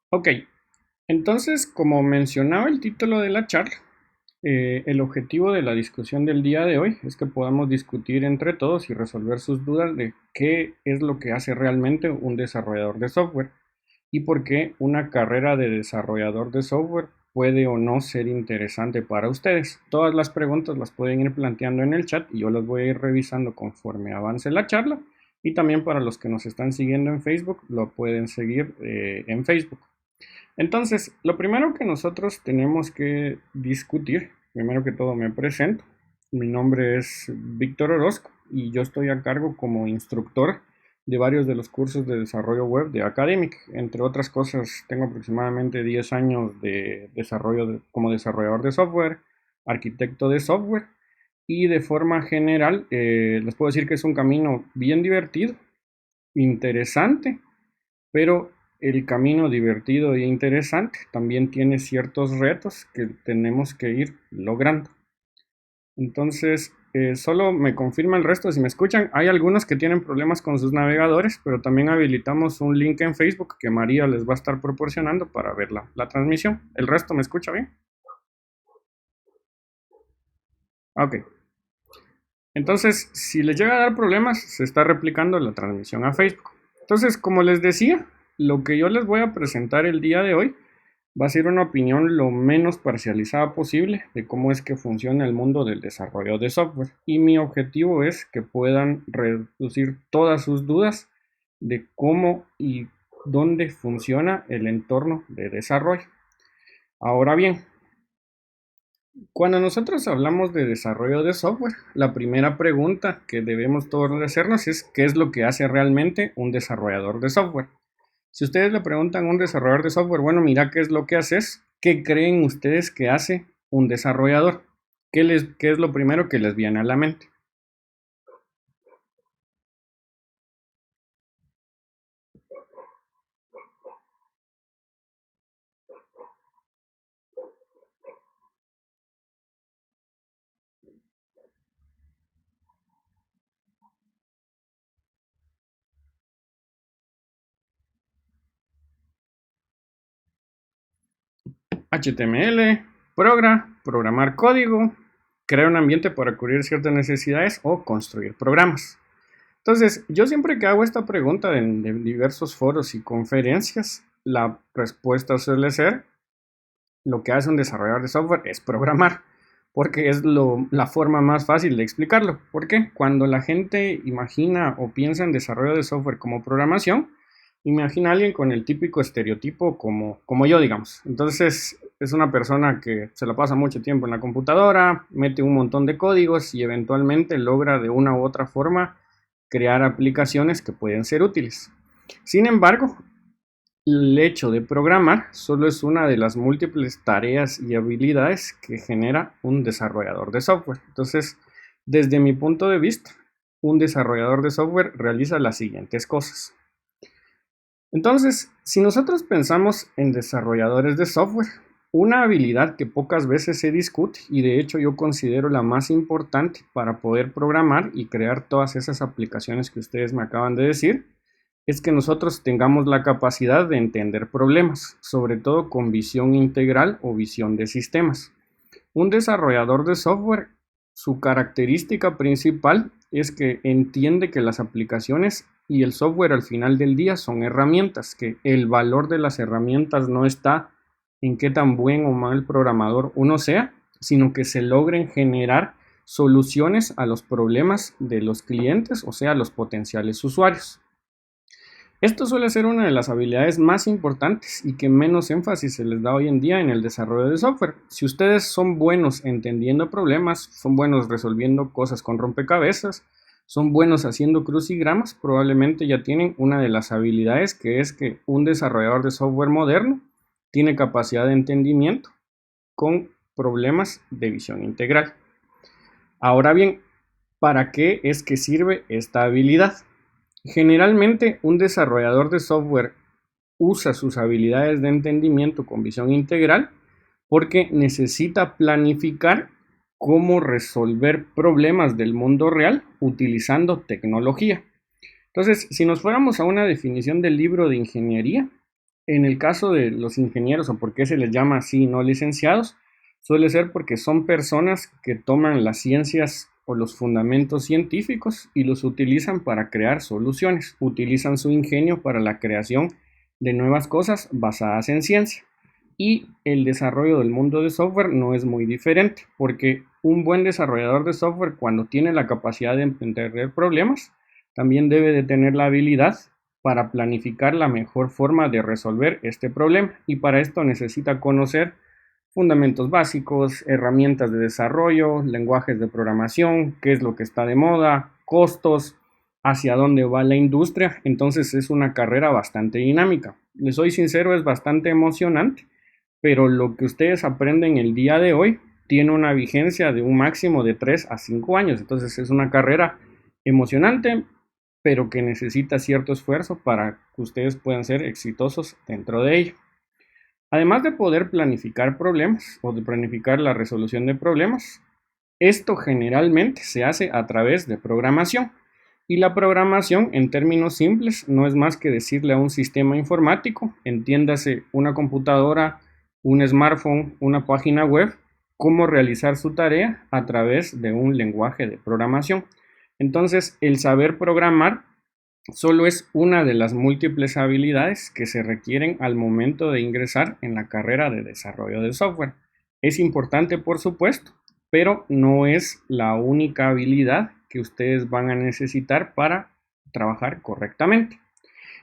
Ok, entonces, como mencionaba el título de la charla, el objetivo de la discusión del día de hoy es que podamos discutir entre todos y resolver sus dudas de qué es lo que hace realmente un desarrollador de software y por qué una carrera de desarrollador de software puede o no ser interesante para ustedes. Todas las preguntas las pueden ir planteando en el chat y yo las voy a ir revisando conforme avance la charla. Y también para los que nos están siguiendo en Facebook, lo pueden seguir en Facebook. Entonces, lo primero que nosotros tenemos que discutir, primero que todo me presento. Mi nombre es Víctor Orozco y yo estoy a cargo como instructor de varios de los cursos de desarrollo web de Academic. Entre otras cosas, tengo aproximadamente 10 años de desarrollo como desarrollador de software, arquitecto de software y de forma general les puedo decir que es un camino bien divertido, interesante, pero el camino divertido e interesante también tiene ciertos retos que tenemos que ir logrando. Entonces, solo me confirma el resto si me escuchan. Hay algunos que tienen problemas con sus navegadores, pero también habilitamos un link en Facebook que María les va a estar proporcionando para ver la transmisión. ¿El resto me escucha bien? Ok. Entonces, si les llega a dar problemas, se está replicando la transmisión a Facebook. Entonces, como les decía, lo que yo les voy a presentar el día de hoy va a ser una opinión lo menos parcializada posible de cómo es que funciona el mundo del desarrollo de software. Y mi objetivo es que puedan reducir todas sus dudas de cómo y dónde funciona el entorno de desarrollo. Ahora bien, cuando nosotros hablamos de desarrollo de software, la primera pregunta que debemos todos hacernos es ¿qué es lo que hace realmente un desarrollador de software? Si ustedes le preguntan a un desarrollador de software, bueno, mira qué es lo que haces, ¿qué creen ustedes que hace un desarrollador? ¿Qué es lo primero que les viene a la mente? HTML, programar código, crear un ambiente para cubrir ciertas necesidades o construir programas. Entonces, yo siempre que hago esta pregunta en diversos foros y conferencias, la respuesta suele ser, lo que hace un desarrollador de software es programar, porque es la forma más fácil de explicarlo. ¿Por qué? Cuando la gente imagina o piensa en desarrollo de software como programación, imagina a alguien con el típico estereotipo como yo, digamos. Entonces, es una persona que se la pasa mucho tiempo en la computadora, mete un montón de códigos y eventualmente logra de una u otra forma crear aplicaciones que pueden ser útiles. Sin embargo, el hecho de programar solo es una de las múltiples tareas y habilidades que genera un desarrollador de software. Entonces, desde mi punto de vista, un desarrollador de software realiza las siguientes cosas. Entonces, si nosotros pensamos en desarrolladores de software, una habilidad que pocas veces se discute y de hecho yo considero la más importante para poder programar y crear todas esas aplicaciones que ustedes me acaban de decir, es que nosotros tengamos la capacidad de entender problemas, sobre todo con visión integral o visión de sistemas. Un desarrollador de software, su característica principal es que entiende que las aplicaciones y el software al final del día son herramientas, que el valor de las herramientas no está en qué tan buen o mal programador uno sea, sino que se logren generar soluciones a los problemas de los clientes, o sea, los potenciales usuarios. Esto suele ser una de las habilidades más importantes y que menos énfasis se les da hoy en día en el desarrollo de software. Si ustedes son buenos entendiendo problemas, son buenos resolviendo cosas con rompecabezas, son buenos haciendo crucigramas, probablemente ya tienen una de las habilidades que es que un desarrollador de software moderno tiene capacidad de entendimiento con problemas de visión integral. Ahora bien, ¿para qué es que sirve esta habilidad? Generalmente, un desarrollador de software usa sus habilidades de entendimiento con visión integral porque necesita planificar cómo resolver problemas del mundo real utilizando tecnología. Entonces, si nos fuéramos a una definición del libro de ingeniería, En el caso de los ingenieros, o por qué se les llama así no licenciados, suele ser porque son personas que toman las ciencias o los fundamentos científicos y los utilizan para crear soluciones, utilizan su ingenio para la creación de nuevas cosas basadas en ciencia. Y el desarrollo del mundo de software no es muy diferente, porque un buen desarrollador de software, cuando tiene la capacidad de entender problemas, también debe de tener la habilidad para planificar la mejor forma de resolver este problema, y para esto necesita conocer fundamentos básicos, herramientas de desarrollo, lenguajes de programación, qué es lo que está de moda, costos, hacia dónde va la industria. Entonces es una carrera bastante dinámica. Les soy sincero, es bastante emocionante, pero lo que ustedes aprenden el día de hoy tiene una vigencia de un máximo de 3 a 5 años. Entonces es una carrera emocionante, pero que necesita cierto esfuerzo para que ustedes puedan ser exitosos dentro de ella. Además de poder planificar problemas o de planificar la resolución de problemas, esto generalmente se hace a través de programación. Y la programación, en términos simples, no es más que decirle a un sistema informático, entiéndase una computadora, un smartphone, una página web, cómo realizar su tarea a través de un lenguaje de programación. Entonces, el saber programar solo es una de las múltiples habilidades que se requieren al momento de ingresar en la carrera de desarrollo de software. Es importante, por supuesto, pero no es la única habilidad que ustedes van a necesitar para trabajar correctamente.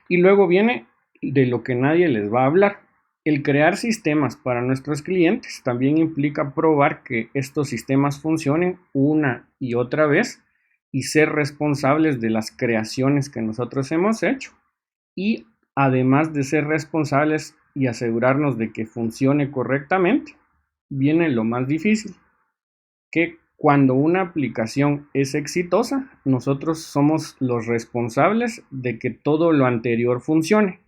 Y luego viene de lo que nadie les va a hablar. El crear sistemas para nuestros clientes también implica probar que estos sistemas funcionen una y otra vez y ser responsables de las creaciones que nosotros hemos hecho. Y además de ser responsables y asegurarnos de que funcione correctamente, viene lo más difícil, que cuando una aplicación es exitosa, nosotros somos los responsables de que todo lo anterior funcione.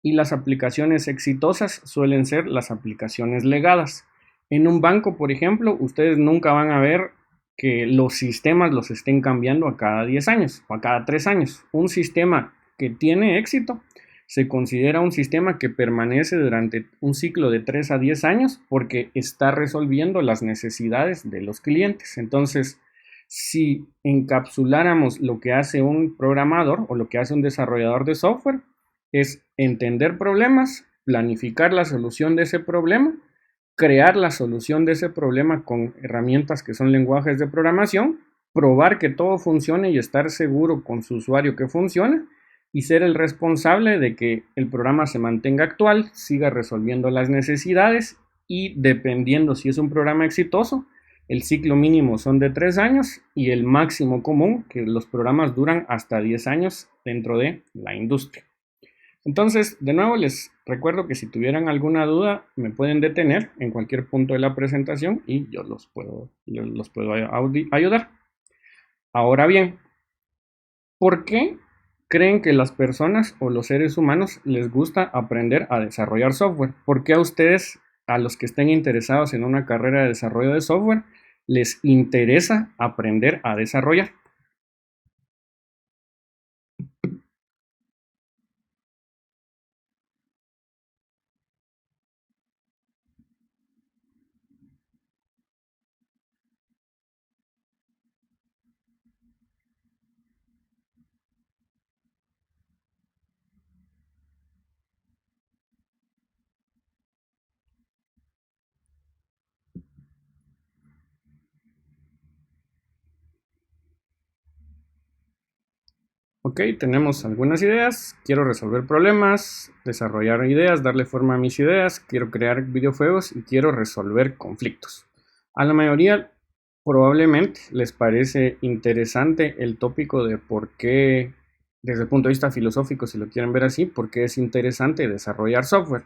Y las aplicaciones exitosas suelen ser las aplicaciones legadas. En un banco, por ejemplo, ustedes nunca van a ver que los sistemas los estén cambiando a cada 10 años o a cada 3 años. Un sistema que tiene éxito se considera un sistema que permanece durante un ciclo de 3 a 10 años porque está resolviendo las necesidades de los clientes. Entonces, si encapsuláramos lo que hace un programador o lo que hace un desarrollador de software, es entender problemas, planificar la solución de ese problema, crear la solución de ese problema con herramientas que son lenguajes de programación, probar que todo funcione y estar seguro con su usuario que funciona, y ser el responsable de que el programa se mantenga actual, siga resolviendo las necesidades, y dependiendo si es un programa exitoso, el ciclo mínimo son de 3 años y el máximo común, que los programas duran hasta 10 años dentro de la industria. Entonces, de nuevo les recuerdo que si tuvieran alguna duda me pueden detener en cualquier punto de la presentación y yo los puedo ayudar. Ahora bien, ¿por qué creen que las personas o los seres humanos les gusta aprender a desarrollar software? ¿Por qué a ustedes, a los que estén interesados en una carrera de desarrollo de software, les interesa aprender a desarrollar? Ok, tenemos algunas ideas. Quiero resolver problemas, desarrollar ideas, darle forma a mis ideas, quiero crear videojuegos y quiero resolver conflictos. A la mayoría probablemente les parece interesante el tópico de por qué, desde el punto de vista filosófico, si lo quieren ver así, por qué es interesante desarrollar software.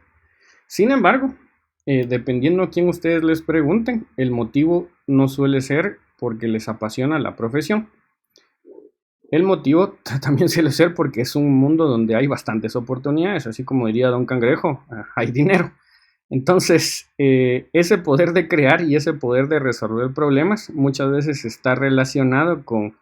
Sin embargo, dependiendo a quién ustedes les pregunten, el motivo no suele ser porque les apasiona la profesión. El motivo también suele ser porque es un mundo donde hay bastantes oportunidades, así como diría Don Cangrejo, hay dinero. Entonces, ese poder de crear y ese poder de resolver problemas muchas veces está relacionado con,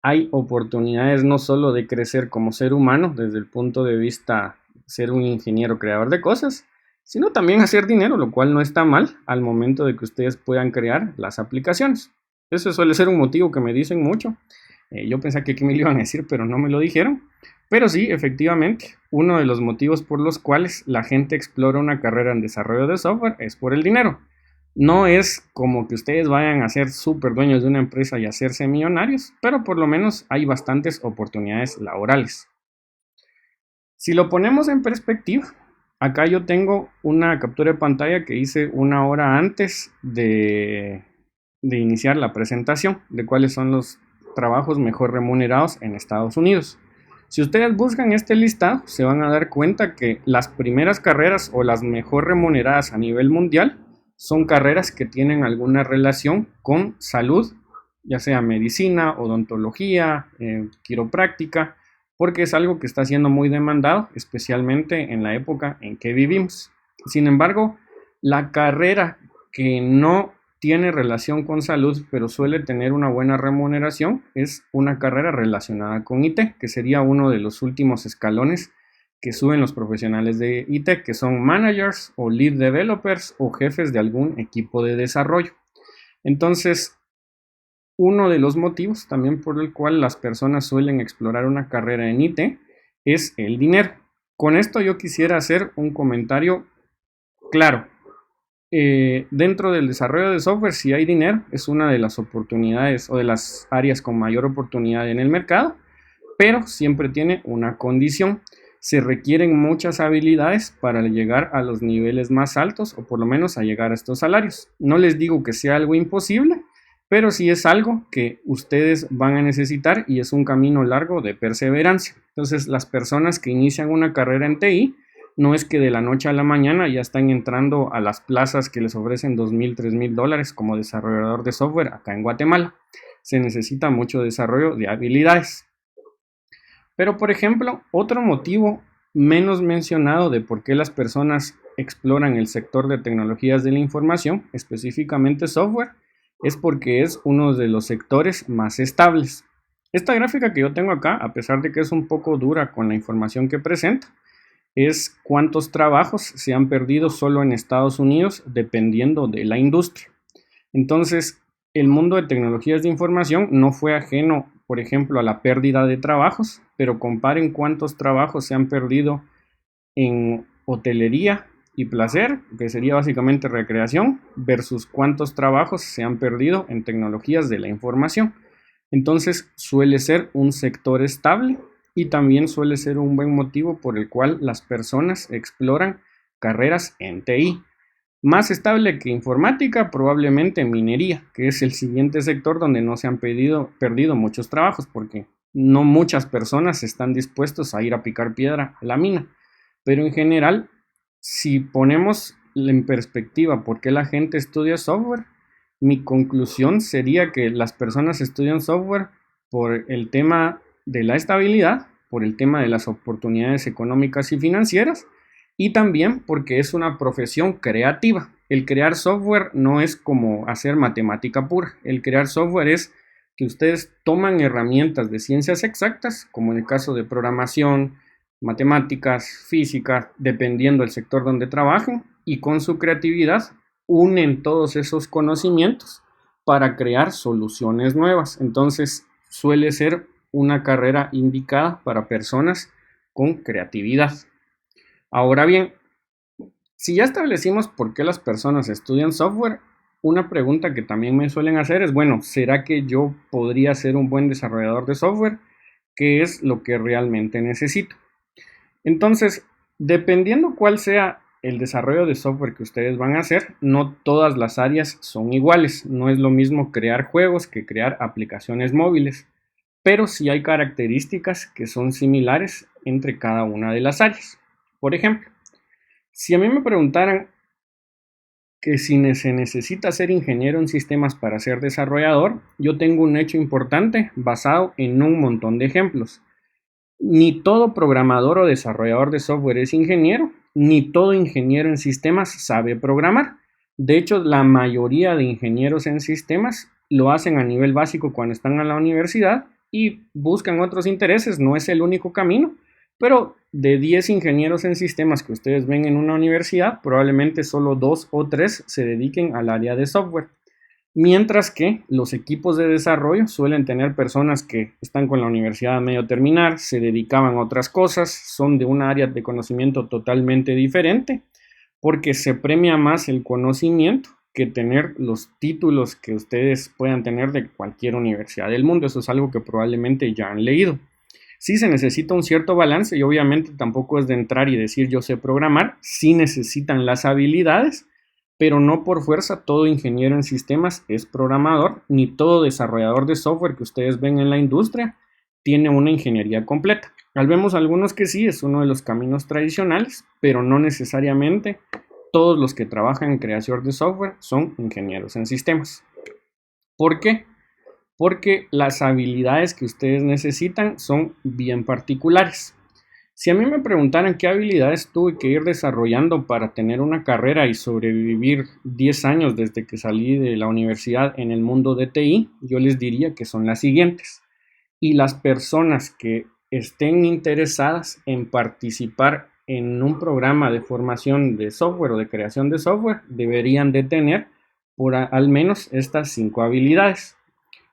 hay oportunidades no solo de crecer como ser humano desde el punto de vista ser un ingeniero creador de cosas, sino también hacer dinero, lo cual no está mal al momento de que ustedes puedan crear las aplicaciones. Eso suele ser un motivo que me dicen mucho. Yo pensé que aquí me lo iban a decir, pero no me lo dijeron. Pero sí, efectivamente, uno de los motivos por los cuales la gente explora una carrera en desarrollo de software es por el dinero. No es como que ustedes vayan a ser súper dueños de una empresa y hacerse millonarios, pero por lo menos hay bastantes oportunidades laborales. Si lo ponemos en perspectiva, acá yo tengo una captura de pantalla que hice una hora antes de iniciar la presentación de cuáles son los trabajos mejor remunerados en Estados Unidos. Si ustedes buscan este listado, se van a dar cuenta que las primeras carreras o las mejor remuneradas a nivel mundial son carreras que tienen alguna relación con salud, ya sea medicina, odontología, quiropráctica, porque es algo que está siendo muy demandado, especialmente en la época en que vivimos. Sin embargo, la carrera que no tiene relación con salud, pero suele tener una buena remuneración, es una carrera relacionada con IT, que sería uno de los últimos escalones que suben los profesionales de IT, que son managers o lead developers o jefes de algún equipo de desarrollo. Entonces, uno de los motivos también por el cual las personas suelen explorar una carrera en IT es el dinero. Con esto yo quisiera hacer un comentario claro. Dentro del desarrollo de software, si hay dinero, es una de las oportunidades o de las áreas con mayor oportunidad en el mercado, pero siempre tiene una condición. Se requieren muchas habilidades para llegar a los niveles más altos o por lo menos a llegar a estos salarios. No les digo que sea algo imposible, pero sí es algo que ustedes van a necesitar y es un camino largo de perseverancia. Entonces, las personas que inician una carrera en TI, no es que de la noche a la mañana ya están entrando a las plazas que les ofrecen $2,000, $3,000 como desarrollador de software acá en Guatemala. Se necesita mucho desarrollo de habilidades. Pero, por ejemplo, otro motivo menos mencionado de por qué las personas exploran el sector de tecnologías de la información, específicamente software, es porque es uno de los sectores más estables. Esta gráfica que yo tengo acá, a pesar de que es un poco dura con la información que presenta, es cuántos trabajos se han perdido solo en Estados Unidos dependiendo de la industria. Entonces, el mundo de tecnologías de información no fue ajeno, por ejemplo, a la pérdida de trabajos, pero comparen cuántos trabajos se han perdido en hotelería y placer, que sería básicamente recreación, versus cuántos trabajos se han perdido en tecnologías de la información. Entonces, suele ser un sector estable y también suele ser un buen motivo por el cual las personas exploran carreras en TI. Más estable que informática, probablemente minería, que es el siguiente sector donde no se han perdido muchos trabajos, porque no muchas personas están dispuestos a ir a picar piedra a la mina. Pero en general, si ponemos en perspectiva por qué la gente estudia software, mi conclusión sería que las personas estudian software por el tema de la estabilidad, por el tema de las oportunidades económicas y financieras, y también porque es una profesión creativa. El crear software no es como hacer matemática pura. El crear software es que ustedes toman herramientas de ciencias exactas, como en el caso de programación, matemáticas, física, dependiendo del sector donde trabajen, y con su creatividad unen todos esos conocimientos para crear soluciones nuevas. Entonces, suele ser una carrera indicada para personas con creatividad. Ahora bien, si ya establecimos por qué las personas estudian software, una pregunta que también me suelen hacer es, bueno, ¿será que yo podría ser un buen desarrollador de software? ¿Qué es lo que realmente necesito? Entonces, dependiendo cuál sea el desarrollo de software que ustedes van a hacer, no todas las áreas son iguales. No es lo mismo crear juegos que crear aplicaciones móviles, pero sí hay características que son similares entre cada una de las áreas. Por ejemplo, si a mí me preguntaran que si se necesita ser ingeniero en sistemas para ser desarrollador, yo tengo un hecho importante basado en un montón de ejemplos. Ni todo programador o desarrollador de software es ingeniero, ni todo ingeniero en sistemas sabe programar. De hecho, la mayoría de ingenieros en sistemas lo hacen a nivel básico cuando están en la universidad y buscan otros intereses. No es el único camino, pero de 10 ingenieros en sistemas que ustedes ven en una universidad, probablemente solo 2 o 3 se dediquen al área de software. Mientras que los equipos de desarrollo suelen tener personas que están con la universidad a medio terminar, se dedicaban a otras cosas, son de un área de conocimiento totalmente diferente, porque se premia más el conocimiento que tener los títulos que ustedes puedan tener de cualquier universidad del mundo. Eso es algo que probablemente ya han leído. Sí se necesita un cierto balance y obviamente tampoco es de entrar y decir yo sé programar, sí necesitan las habilidades, pero no por fuerza todo ingeniero en sistemas es programador, ni todo desarrollador de software que ustedes ven en la industria tiene una ingeniería completa. Vemos algunos que sí, es uno de los caminos tradicionales, pero no necesariamente todos los que trabajan en creación de software son ingenieros en sistemas. ¿Por qué? Porque las habilidades que ustedes necesitan son bien particulares. Si a mí me preguntaran qué habilidades tuve que ir desarrollando para tener una carrera y sobrevivir 10 años desde que salí de la universidad en el mundo de TI, yo les diría que son las siguientes. Y las personas que estén interesadas en participar en un programa de formación de software o de creación de software deberían de tener por al menos estas 5 habilidades.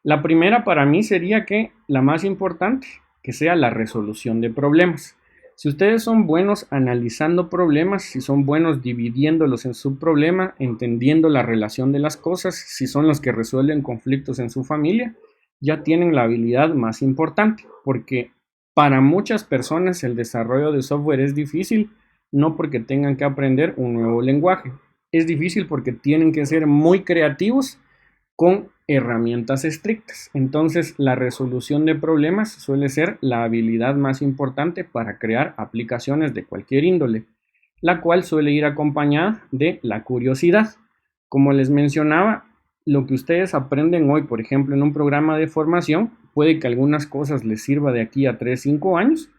La primera para mí sería que la más importante, que sea la resolución de problemas. Si ustedes son buenos analizando problemas, si son buenos dividiéndolos en subproblemas, entendiendo la relación de las cosas, si son los que resuelven conflictos en su familia, ya tienen la habilidad más importante, porque para muchas personas el desarrollo de software es difícil, no porque tengan que aprender un nuevo lenguaje. Es difícil porque tienen que ser muy creativos con herramientas estrictas. Entonces, la resolución de problemas suele ser la habilidad más importante para crear aplicaciones de cualquier índole, la cual suele ir acompañada de la curiosidad. Como les mencionaba, lo que ustedes aprenden hoy, por ejemplo, en un programa de formación, puede que algunas cosas les sirva de aquí a 3, 5 años,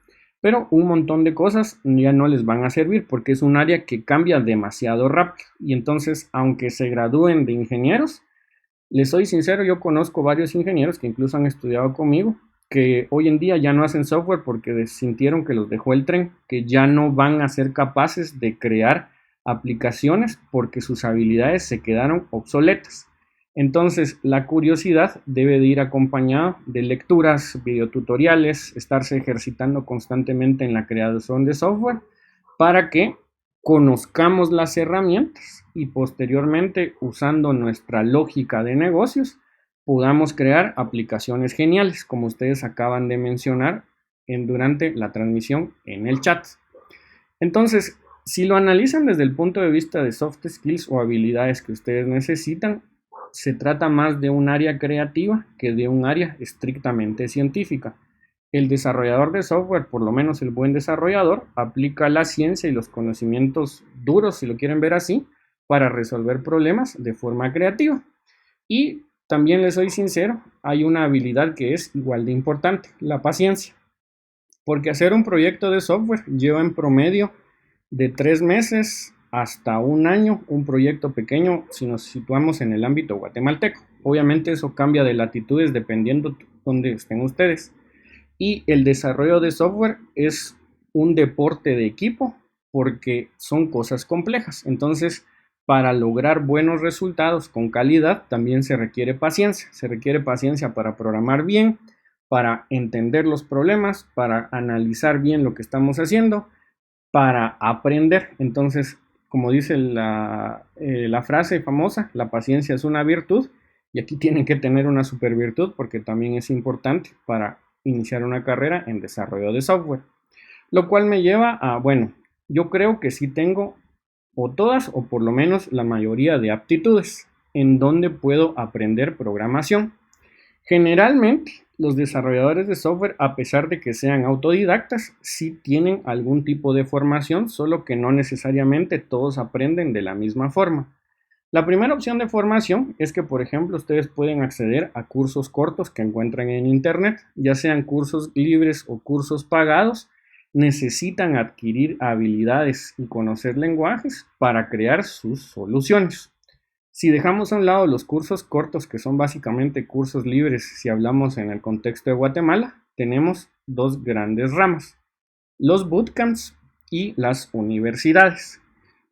pero un montón de cosas ya no les van a servir porque es un área que cambia demasiado rápido. Y entonces, aunque se gradúen de ingenieros, les soy sincero, yo conozco varios ingenieros que incluso han estudiado conmigo, que hoy en día ya no hacen software porque sintieron que los dejó el tren, que ya no van a ser capaces de crear aplicaciones porque sus habilidades se quedaron obsoletas. Entonces, la curiosidad debe de ir acompañada de lecturas, videotutoriales, estarse ejercitando constantemente en la creación de software para que conozcamos las herramientas y posteriormente, usando nuestra lógica de negocios, podamos crear aplicaciones geniales, como ustedes acaban de mencionar durante la transmisión en el chat. Entonces, si lo analizan desde el punto de vista de soft skills o habilidades que ustedes necesitan, se trata más de un área creativa que de un área estrictamente científica. El desarrollador de software, por lo menos el buen desarrollador, aplica la ciencia y los conocimientos duros, si lo quieren ver así, para resolver problemas de forma creativa. Y también les soy sincero, hay una habilidad que es igual de importante, la paciencia. Porque hacer un proyecto de software lleva en promedio de 3 meses hasta un año, un proyecto pequeño si nos situamos en el ámbito guatemalteco. Obviamente eso cambia de latitudes dependiendo de dónde estén ustedes. Y el desarrollo de software es un deporte de equipo porque son cosas complejas. Entonces, para lograr buenos resultados con calidad también se requiere paciencia. Se requiere paciencia para programar bien, para entender los problemas, para analizar bien lo que estamos haciendo, para aprender. Entonces, como dice la frase famosa, la paciencia es una virtud y aquí tienen que tener una super virtud porque también es importante para iniciar una carrera en desarrollo de software. Lo cual me lleva a, bueno, yo creo que sí tengo o todas o por lo menos la mayoría de aptitudes en donde puedo aprender programación. Generalmente, los desarrolladores de software, a pesar de que sean autodidactas, sí tienen algún tipo de formación, solo que no necesariamente todos aprenden de la misma forma. La primera opción de formación es que, por ejemplo, ustedes pueden acceder a cursos cortos que encuentran en Internet, ya sean cursos libres o cursos pagados. Necesitan adquirir habilidades y conocer lenguajes para crear sus soluciones. Si dejamos a un lado los cursos cortos, que son básicamente cursos libres, si hablamos en el contexto de Guatemala, tenemos dos grandes ramas. los bootcamps y las universidades.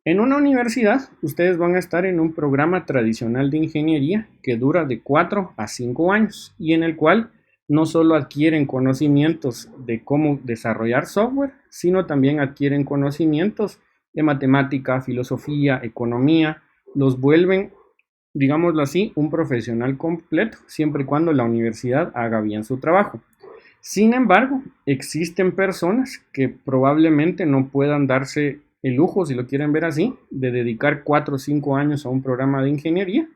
En una universidad, ustedes van a estar en un programa tradicional de ingeniería que dura de 4 a 5 años y en el cual no solo adquieren conocimientos de cómo desarrollar software, sino también adquieren conocimientos de matemática, filosofía, economía, los vuelven, digámoslo así, un profesional completo, siempre y cuando la universidad haga bien su trabajo. Sin embargo, existen personas que probablemente no puedan darse el lujo, si lo quieren ver así, de dedicar 4 o 5 años a un programa de ingeniería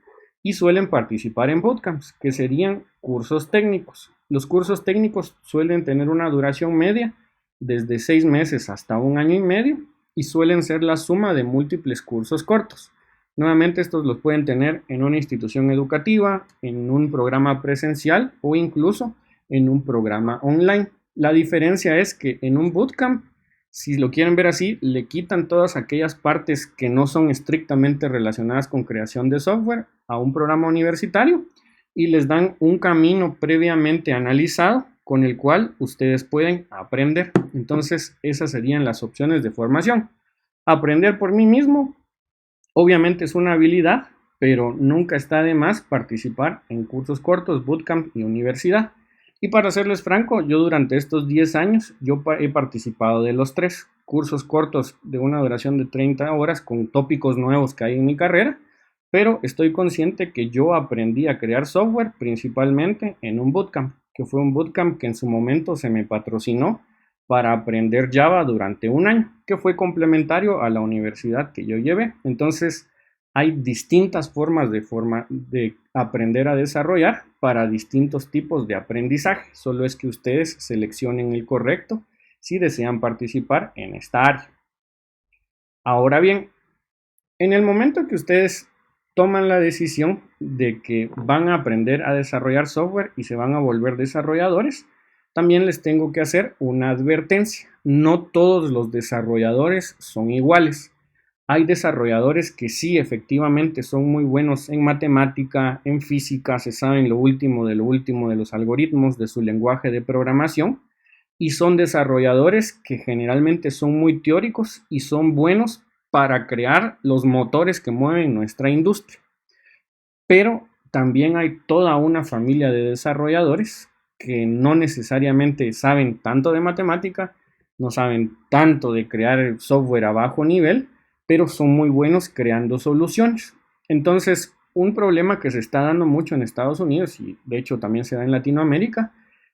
y suelen participar en bootcamps, que serían cursos técnicos. Los cursos técnicos suelen tener una duración media desde 6 meses hasta 1 año y medio y suelen ser la suma de múltiples cursos cortos. Nuevamente estos los pueden tener en una institución educativa, en un programa presencial o incluso en un programa online. La diferencia es que en un bootcamp, si lo quieren ver así, le quitan todas aquellas partes que no son estrictamente relacionadas con creación de software a un programa universitario y les dan un camino previamente analizado con el cual ustedes pueden aprender. Entonces, esas serían las opciones de formación. Aprender por mí mismo, obviamente es una habilidad, pero nunca está de más participar en cursos cortos, bootcamp y universidad. Y para serles franco, yo durante estos 10 años, he participado de los 3 cursos cortos de una duración de 30 horas con tópicos nuevos que hay en mi carrera, pero estoy consciente que yo aprendí a crear software principalmente en un bootcamp, que fue un bootcamp que en su momento se me patrocinó para aprender Java durante 1 año, que fue complementario a la universidad que yo llevé. Entonces, hay distintas formas de aprender a desarrollar para distintos tipos de aprendizaje. Solo es que ustedes seleccionen el correcto si desean participar en esta área. Ahora bien, en el momento que ustedes toman la decisión de que van a aprender a desarrollar software y se van a volver desarrolladores, también les tengo que hacer una advertencia. No todos los desarrolladores son iguales. Hay desarrolladores que sí, efectivamente, son muy buenos en matemática, en física, se saben lo último de los algoritmos, de su lenguaje de programación, y son desarrolladores que generalmente son muy teóricos y son buenos para crear los motores que mueven nuestra industria. Pero también hay toda una familia de desarrolladores que no necesariamente saben tanto de matemática, no saben tanto de crear software a bajo nivel, pero son muy buenos creando soluciones. Entonces, un problema que se está dando mucho en Estados Unidos y de hecho también se da en Latinoamérica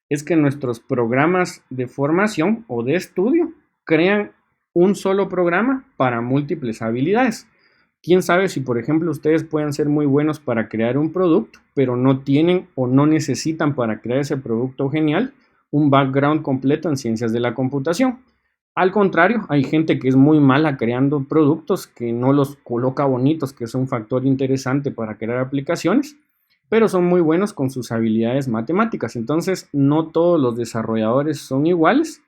es que nuestros programas de formación o de estudio crean un solo programa para múltiples habilidades. Quién sabe si, por ejemplo, ustedes pueden ser muy buenos para crear un producto, pero no tienen o no necesitan para crear ese producto genial un background completo en ciencias de la computación. Al contrario, hay gente que es muy mala creando productos, que no los coloca bonitos, que es un factor interesante para crear aplicaciones, pero son muy buenos con sus habilidades matemáticas. Entonces, no todos los desarrolladores son iguales.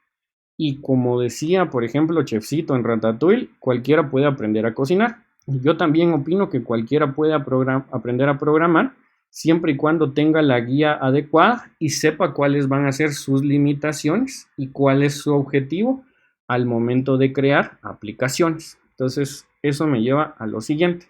Y como decía, por ejemplo, Chefcito en Ratatouille, cualquiera puede aprender a cocinar. Yo también opino que cualquiera puede aprender a programar siempre y cuando tenga la guía adecuada y sepa cuáles van a ser sus limitaciones y cuál es su objetivo al momento de crear aplicaciones. Entonces, eso me lleva a lo siguiente.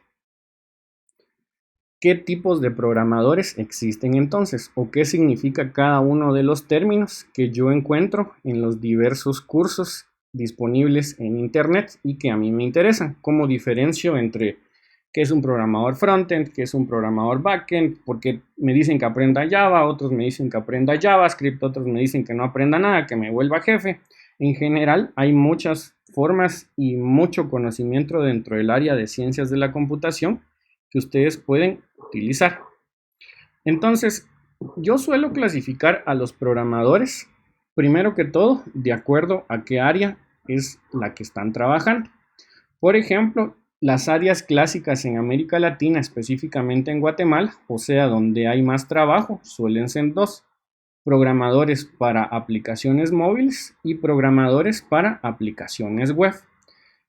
¿Qué tipos de programadores existen entonces? ¿O qué significa cada uno de los términos que yo encuentro en los diversos cursos disponibles en Internet y que a mí me interesan? ¿Cómo diferencio entre qué es un programador frontend, qué es un programador backend? Porque me dicen que aprenda Java, otros me dicen que aprenda JavaScript, otros me dicen que no aprenda nada, que me vuelva jefe. En general, hay muchas formas y mucho conocimiento dentro del área de ciencias de la computación que ustedes pueden utilizar. Entonces, yo suelo clasificar a los programadores, primero que todo, de acuerdo a qué área es la que están trabajando. Por ejemplo, las áreas clásicas en América Latina, específicamente en Guatemala, o sea, donde hay más trabajo, suelen ser 2: programadores para aplicaciones móviles y programadores para aplicaciones web.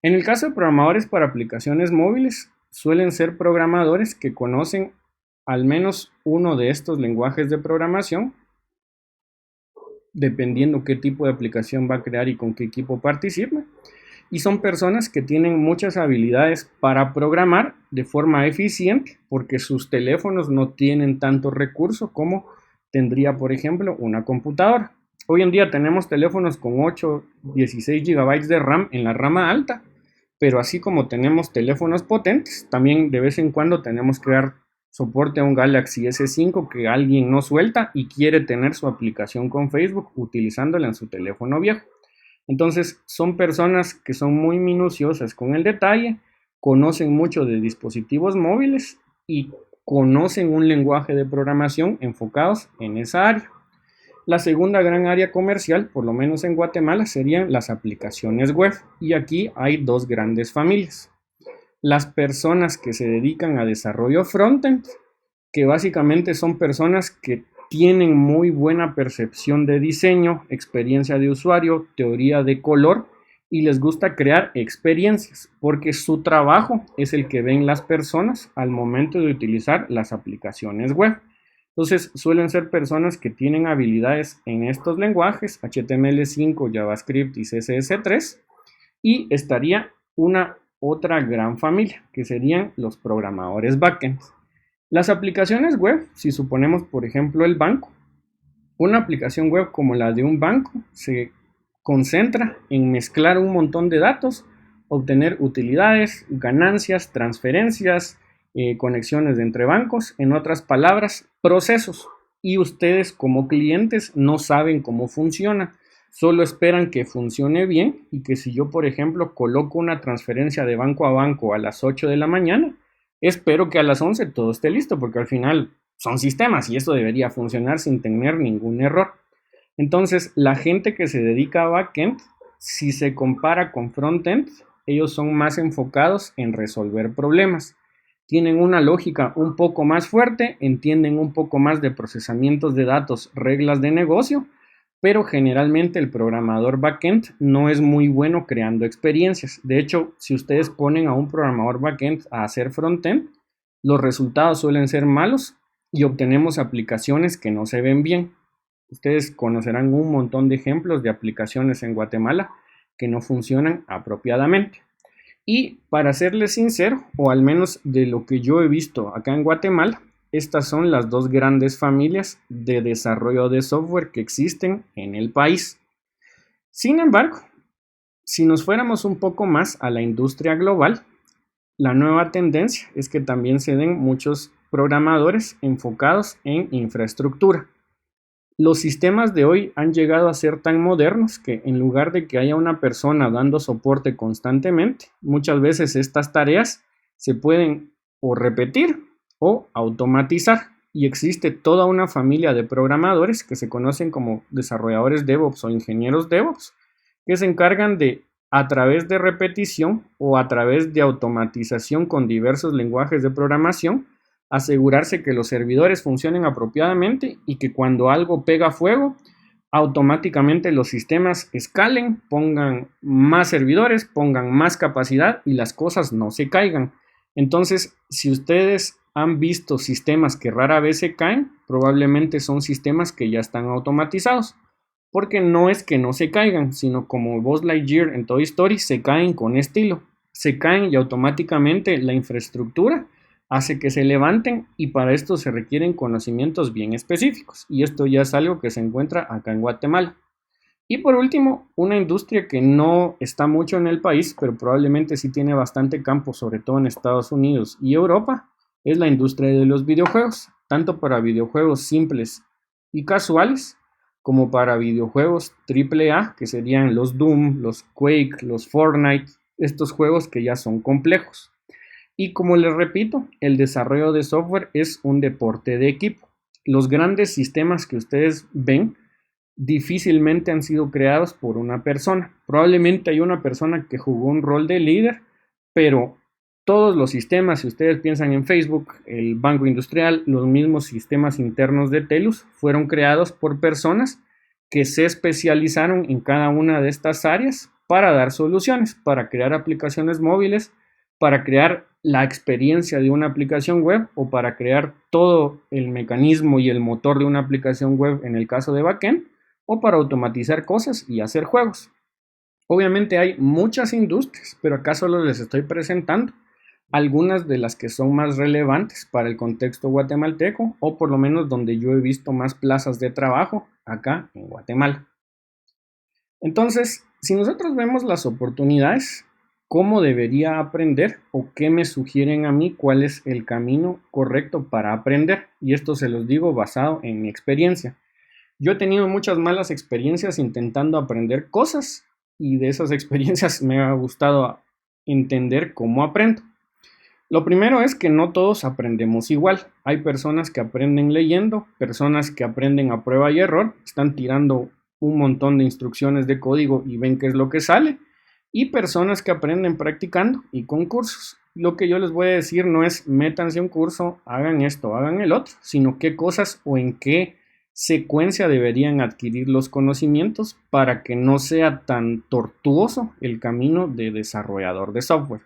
En el caso de programadores para aplicaciones móviles, suelen ser programadores que conocen al menos uno de estos lenguajes de programación, dependiendo qué tipo de aplicación va a crear y con qué equipo participa. Y son personas que tienen muchas habilidades para programar de forma eficiente porque sus teléfonos no tienen tanto recurso como tendría, por ejemplo, una computadora. Hoy en día tenemos teléfonos con 8, 16 GB de RAM en la rama alta, pero así como tenemos teléfonos potentes, también de vez en cuando tenemos que dar soporte a un Galaxy S5 que alguien no suelta y quiere tener su aplicación con Facebook utilizándola en su teléfono viejo. Entonces, son personas que son muy minuciosas con el detalle, conocen mucho de dispositivos móviles y conocen un lenguaje de programación enfocados en esa área. La segunda gran área comercial, por lo menos en Guatemala, serían las aplicaciones web. Y aquí hay dos grandes familias. Las personas que se dedican a desarrollo frontend, que básicamente son personas que tienen muy buena percepción de diseño, experiencia de usuario, teoría de color y les gusta crear experiencias porque su trabajo es el que ven las personas al momento de utilizar las aplicaciones web. Entonces suelen ser personas que tienen habilidades en estos lenguajes, HTML5, JavaScript y CSS3, y estaría una otra gran familia que serían los programadores backend. Las aplicaciones web, si suponemos por ejemplo el banco, una aplicación web como la de un banco se concentra en mezclar un montón de datos, obtener utilidades, ganancias, transferencias, conexiones entre bancos, en otras palabras, procesos. Y ustedes como clientes no saben cómo funciona, solo esperan que funcione bien y que si yo, por ejemplo, coloco una transferencia de banco a banco a las 8 de la mañana, espero que a las 11 todo esté listo, porque al final son sistemas y eso debería funcionar sin tener ningún error. Entonces, la gente que se dedica a backend, si se compara con frontend, ellos son más enfocados en resolver problemas. Tienen una lógica un poco más fuerte, entienden un poco más de procesamientos de datos, reglas de negocio, pero generalmente el programador backend no es muy bueno creando experiencias. De hecho, si ustedes ponen a un programador backend a hacer frontend, los resultados suelen ser malos y obtenemos aplicaciones que no se ven bien. Ustedes conocerán un montón de ejemplos de aplicaciones en Guatemala que no funcionan apropiadamente. Y para serles sincero, o al menos de lo que yo he visto acá en Guatemala, estas son las dos grandes familias de desarrollo de software que existen en el país. Sin embargo, si nos fuéramos un poco más a la industria global, la nueva tendencia es que también se den muchos programadores enfocados en infraestructura. Los sistemas de hoy han llegado a ser tan modernos que en lugar de que haya una persona dando soporte constantemente, muchas veces estas tareas se pueden o repetir o automatizar y existe toda una familia de programadores que se conocen como desarrolladores DevOps o ingenieros DevOps que se encargan de, a través de repetición o a través de automatización con diversos lenguajes de programación, asegurarse que los servidores funcionen apropiadamente y que cuando algo pega fuego, automáticamente los sistemas escalen, pongan más servidores, pongan más capacidad y las cosas no se caigan. Entonces, si ustedes han visto sistemas que rara vez se caen, probablemente son sistemas que ya están automatizados. Porque no es que no se caigan, sino como Buzz Lightyear en Toy Story, se caen con estilo. Se caen y automáticamente la infraestructura hace que se levanten y para esto se requieren conocimientos bien específicos. Y esto ya es algo que se encuentra acá en Guatemala. Y por último, una industria que no está mucho en el país, pero probablemente sí tiene bastante campo, sobre todo en Estados Unidos y Europa, es la industria de los videojuegos, tanto para videojuegos simples y casuales, como para videojuegos AAA, que serían los Doom, los Quake, los Fortnite, estos juegos que ya son complejos. Y como les repito, el desarrollo de software es un deporte de equipo. Los grandes sistemas que ustedes ven difícilmente han sido creados por una persona. Probablemente hay una persona que jugó un rol de líder, pero todos los sistemas, si ustedes piensan en Facebook, el Banco Industrial, los mismos sistemas internos de Telus, fueron creados por personas que se especializaron en cada una de estas áreas para dar soluciones, para crear aplicaciones móviles, para crear la experiencia de una aplicación web o para crear todo el mecanismo y el motor de una aplicación web en el caso de backend o para automatizar cosas y hacer juegos. Obviamente hay muchas industrias, pero acá solo les estoy presentando algunas de las que son más relevantes para el contexto guatemalteco, o por lo menos donde yo he visto más plazas de trabajo acá en Guatemala. Entonces, si nosotros vemos las oportunidades, ¿cómo debería aprender o qué me sugieren a mí cuál es el camino correcto para aprender? Y esto se los digo basado en mi experiencia. Yo he tenido muchas malas experiencias intentando aprender cosas y de esas experiencias me ha gustado entender cómo aprendo. Lo primero es que no todos aprendemos igual. Hay personas que aprenden leyendo, personas que aprenden a prueba y error, están tirando un montón de instrucciones de código y ven qué es lo que sale, y personas que aprenden practicando y con cursos. Lo que yo les voy a decir no es métanse a un curso, hagan esto, hagan el otro, sino qué cosas o en qué secuencia deberían adquirir los conocimientos para que no sea tan tortuoso el camino de desarrollador de software.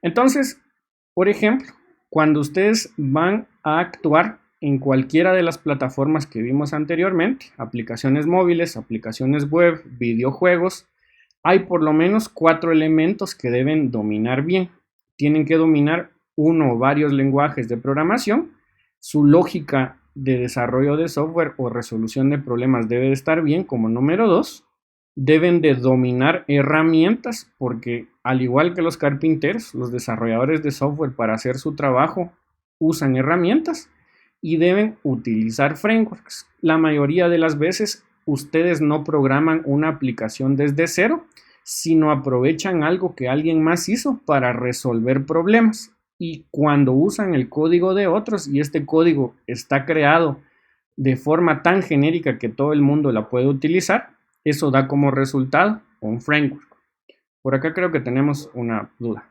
Entonces, por ejemplo, cuando ustedes van a actuar en cualquiera de las plataformas que vimos anteriormente, aplicaciones móviles, aplicaciones web, videojuegos, hay por lo menos 4 elementos que deben dominar bien. Tienen que dominar uno o varios lenguajes de programación, su lógica de desarrollo de software o resolución de problemas debe de estar bien como número 2. Deben de dominar herramientas porque al igual que los carpinteros, los desarrolladores de software para hacer su trabajo usan herramientas y deben utilizar frameworks. La mayoría de las veces ustedes no programan una aplicación desde cero, sino aprovechan algo que alguien más hizo para resolver problemas. Y cuando usan el código de otros y este código está creado de forma tan genérica que todo el mundo la puede utilizar, eso da como resultado un framework. Por acá creo que tenemos una duda.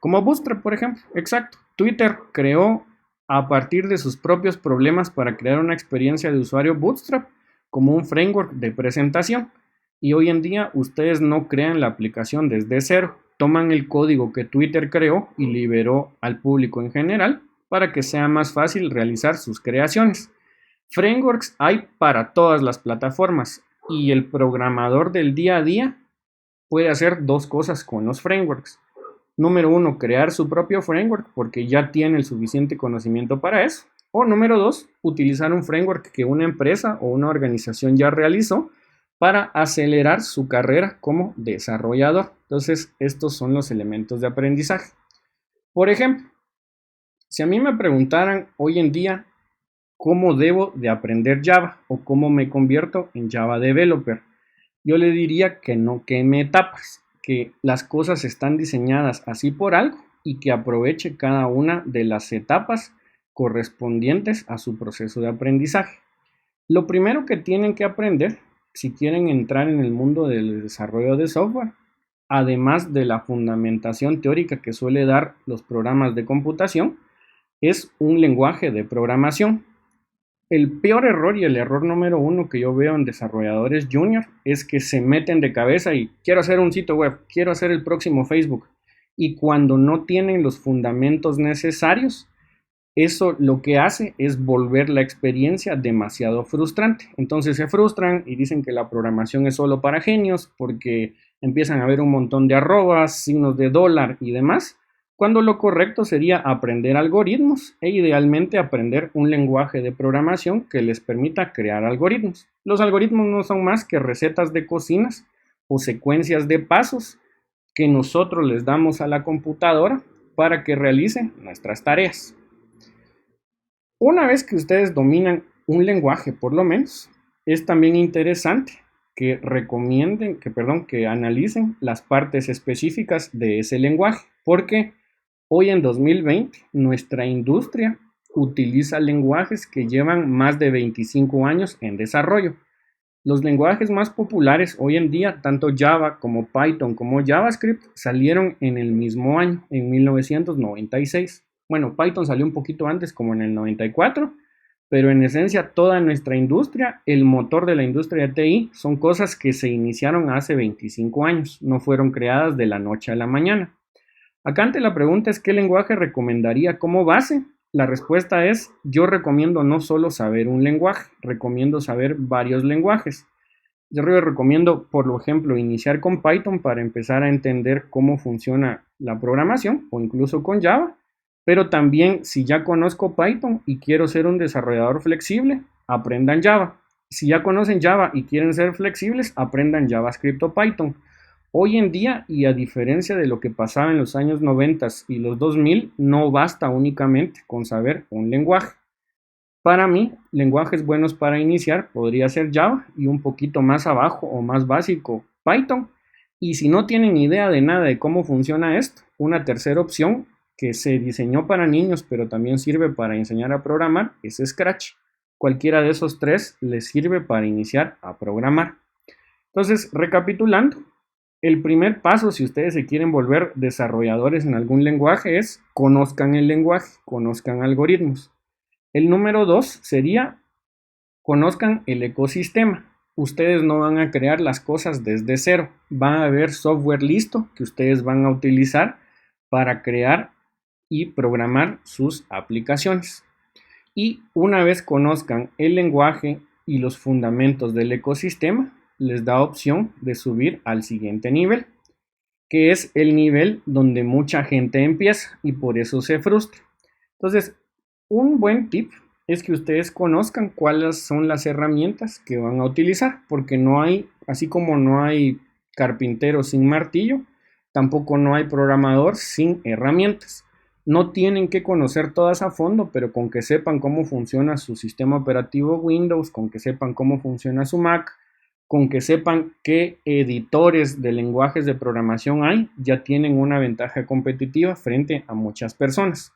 Como Bootstrap, por ejemplo. Exacto. Twitter creó a partir de sus propios problemas para crear una experiencia de usuario Bootstrap como un framework de presentación. Y hoy en día ustedes no crean la aplicación desde cero. Toman el código que Twitter creó y liberó al público en general para que sea más fácil realizar sus creaciones. Frameworks hay para todas las plataformas y el programador del día a día puede hacer dos cosas con los frameworks. Número 1, crear su propio framework porque ya tiene el suficiente conocimiento para eso. O número 2, utilizar un framework que una empresa o una organización ya realizó para acelerar su carrera como desarrollador. Entonces, estos son los elementos de aprendizaje. Por ejemplo, si a mí me preguntaran hoy en día cómo debo de aprender Java o cómo me convierto en Java Developer, yo le diría que no queme etapas, que las cosas están diseñadas así por algo y que aproveche cada una de las etapas correspondientes a su proceso de aprendizaje. Lo primero que tienen que aprender si quieren entrar en el mundo del desarrollo de software, además de la fundamentación teórica que suele dar los programas de computación, es un lenguaje de programación. El peor error y el error número 1 que yo veo en desarrolladores junior es que se meten de cabeza y quiero hacer un sitio web, quiero hacer el próximo Facebook. Y cuando no tienen los fundamentos necesarios, eso lo que hace es volver la experiencia demasiado frustrante. Entonces se frustran y dicen que la programación es solo para genios porque empiezan a ver un montón de arrobas, signos de dólar y demás, cuando lo correcto sería aprender algoritmos e idealmente aprender un lenguaje de programación que les permita crear algoritmos. Los algoritmos no son más que recetas de cocinas o secuencias de pasos que nosotros les damos a la computadora para que realicen nuestras tareas. Una vez que ustedes dominan un lenguaje, por lo menos, es también interesante que que analicen las partes específicas de ese lenguaje, porque hoy en 2020 nuestra industria utiliza lenguajes que llevan más de 25 años en desarrollo. Los lenguajes más populares hoy en día, tanto Java como Python como JavaScript, salieron en el mismo año, en 1996. Bueno, Python salió un poquito antes, como en el 94, pero en esencia toda nuestra industria, el motor de la industria de TI, son cosas que se iniciaron hace 25 años, no fueron creadas de la noche a la mañana. Acá ante la pregunta es ¿qué lenguaje recomendaría como base? La respuesta es yo recomiendo no solo saber un lenguaje, recomiendo saber varios lenguajes. Yo les recomiendo, por ejemplo, iniciar con Python para empezar a entender cómo funciona la programación o incluso con Java, pero también si ya conozco Python y quiero ser un desarrollador flexible, aprendan Java. Si ya conocen Java y quieren ser flexibles, aprendan JavaScript o Python. Hoy en día, y a diferencia de lo que pasaba en los años 90 y los 2000, no basta únicamente con saber un lenguaje. Para mí, lenguajes buenos para iniciar podría ser Java y un poquito más abajo o más básico Python. Y si no tienen idea de nada de cómo funciona esto, una tercera opción que se diseñó para niños pero también sirve para enseñar a programar es Scratch. Cualquiera de esos tres les sirve para iniciar a programar. Entonces, recapitulando, el primer paso si ustedes se quieren volver desarrolladores en algún lenguaje es conozcan el lenguaje, conozcan algoritmos. El número 2 sería conozcan el ecosistema. Ustedes no van a crear las cosas desde cero. Va a haber software listo que ustedes van a utilizar para crear y programar sus aplicaciones. Y una vez conozcan el lenguaje y los fundamentos del ecosistema, les da opción de subir al siguiente nivel, que es el nivel donde mucha gente empieza y por eso se frustra. Entonces, un buen tip es que ustedes conozcan cuáles son las herramientas que van a utilizar, porque no hay, así como no hay carpintero sin martillo, tampoco no hay programador sin herramientas. No tienen que conocer todas a fondo, pero con que sepan cómo funciona su sistema operativo Windows, con que sepan cómo funciona su Mac, con que sepan qué editores de lenguajes de programación hay, ya tienen una ventaja competitiva frente a muchas personas.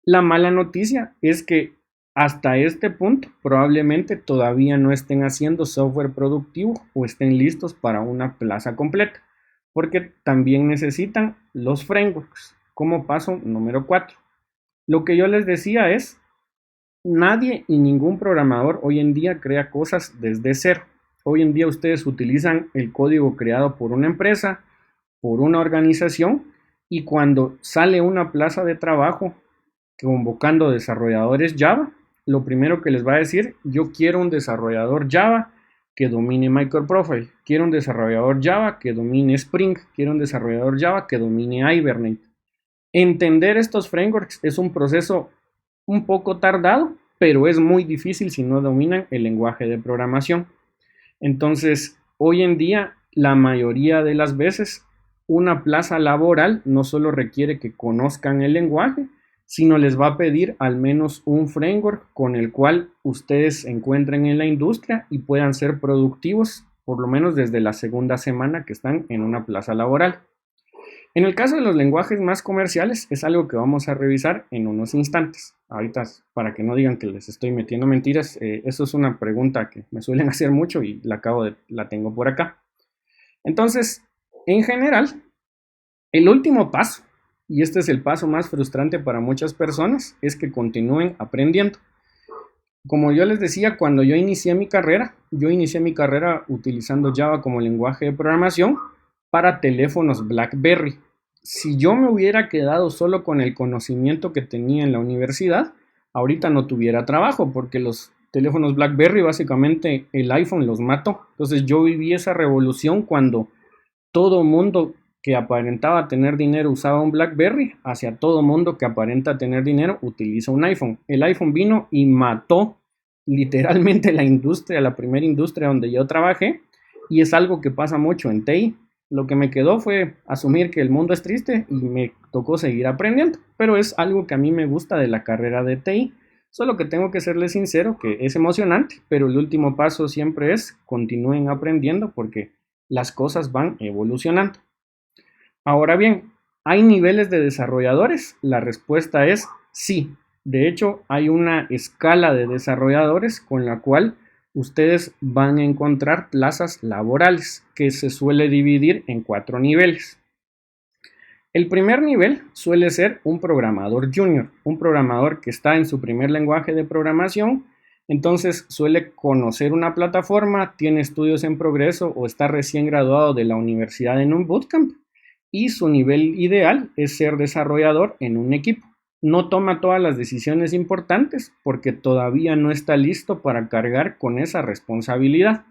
La mala noticia es que hasta este punto probablemente todavía no estén haciendo software productivo o estén listos para una plaza completa, porque también necesitan los frameworks como paso número 4. Lo que yo les decía es, nadie y ningún programador hoy en día crea cosas desde cero. Hoy en día ustedes utilizan el código creado por una empresa, por una organización, y cuando sale una plaza de trabajo convocando desarrolladores Java, lo primero que les va a decir, yo quiero un desarrollador Java que domine Microprofile, quiero un desarrollador Java que domine Spring, quiero un desarrollador Java que domine Hibernate. Entender estos frameworks es un proceso un poco tardado, pero es muy difícil si no dominan el lenguaje de programación. Entonces, hoy en día, la mayoría de las veces, una plaza laboral no solo requiere que conozcan el lenguaje, sino les va a pedir al menos un framework con el cual ustedes se encuentren en la industria y puedan ser productivos, por lo menos desde la segunda semana que están en una plaza laboral. En el caso de los lenguajes más comerciales, es algo que vamos a revisar en unos instantes. Ahorita, para que no digan que les estoy metiendo mentiras, eso es una pregunta que me suelen hacer mucho y la tengo por acá. Entonces, en general, el último paso, y este es el paso más frustrante para muchas personas, es que continúen aprendiendo. Como yo les decía, cuando yo inicié mi carrera utilizando Java como lenguaje de programación para teléfonos BlackBerry. Si yo me hubiera quedado solo con el conocimiento que tenía en la universidad, ahorita no tuviera trabajo porque los teléfonos BlackBerry, básicamente el iPhone los mató. Entonces yo viví esa revolución cuando todo mundo que aparentaba tener dinero usaba un BlackBerry, hacia todo mundo que aparenta tener dinero utiliza un iPhone. El iPhone vino y mató literalmente la industria, la primera industria donde yo trabajé, y es algo que pasa mucho en TI. Lo que me quedó fue asumir que el mundo es triste y me tocó seguir aprendiendo, pero es algo que a mí me gusta de la carrera de TI, solo que tengo que serles sincero que es emocionante, pero el último paso siempre es continúen aprendiendo porque las cosas van evolucionando. Ahora bien, ¿hay niveles de desarrolladores? La respuesta es sí. De hecho, hay una escala de desarrolladores con la cual ustedes van a encontrar plazas laborales que se suele dividir en 4 niveles. El primer nivel suele ser un programador junior, un programador que está en su primer lenguaje de programación, entonces suele conocer una plataforma, tiene estudios en progreso o está recién graduado de la universidad en un bootcamp y su nivel ideal es ser desarrollador en un equipo. No toma todas las decisiones importantes porque todavía no está listo para cargar con esa responsabilidad.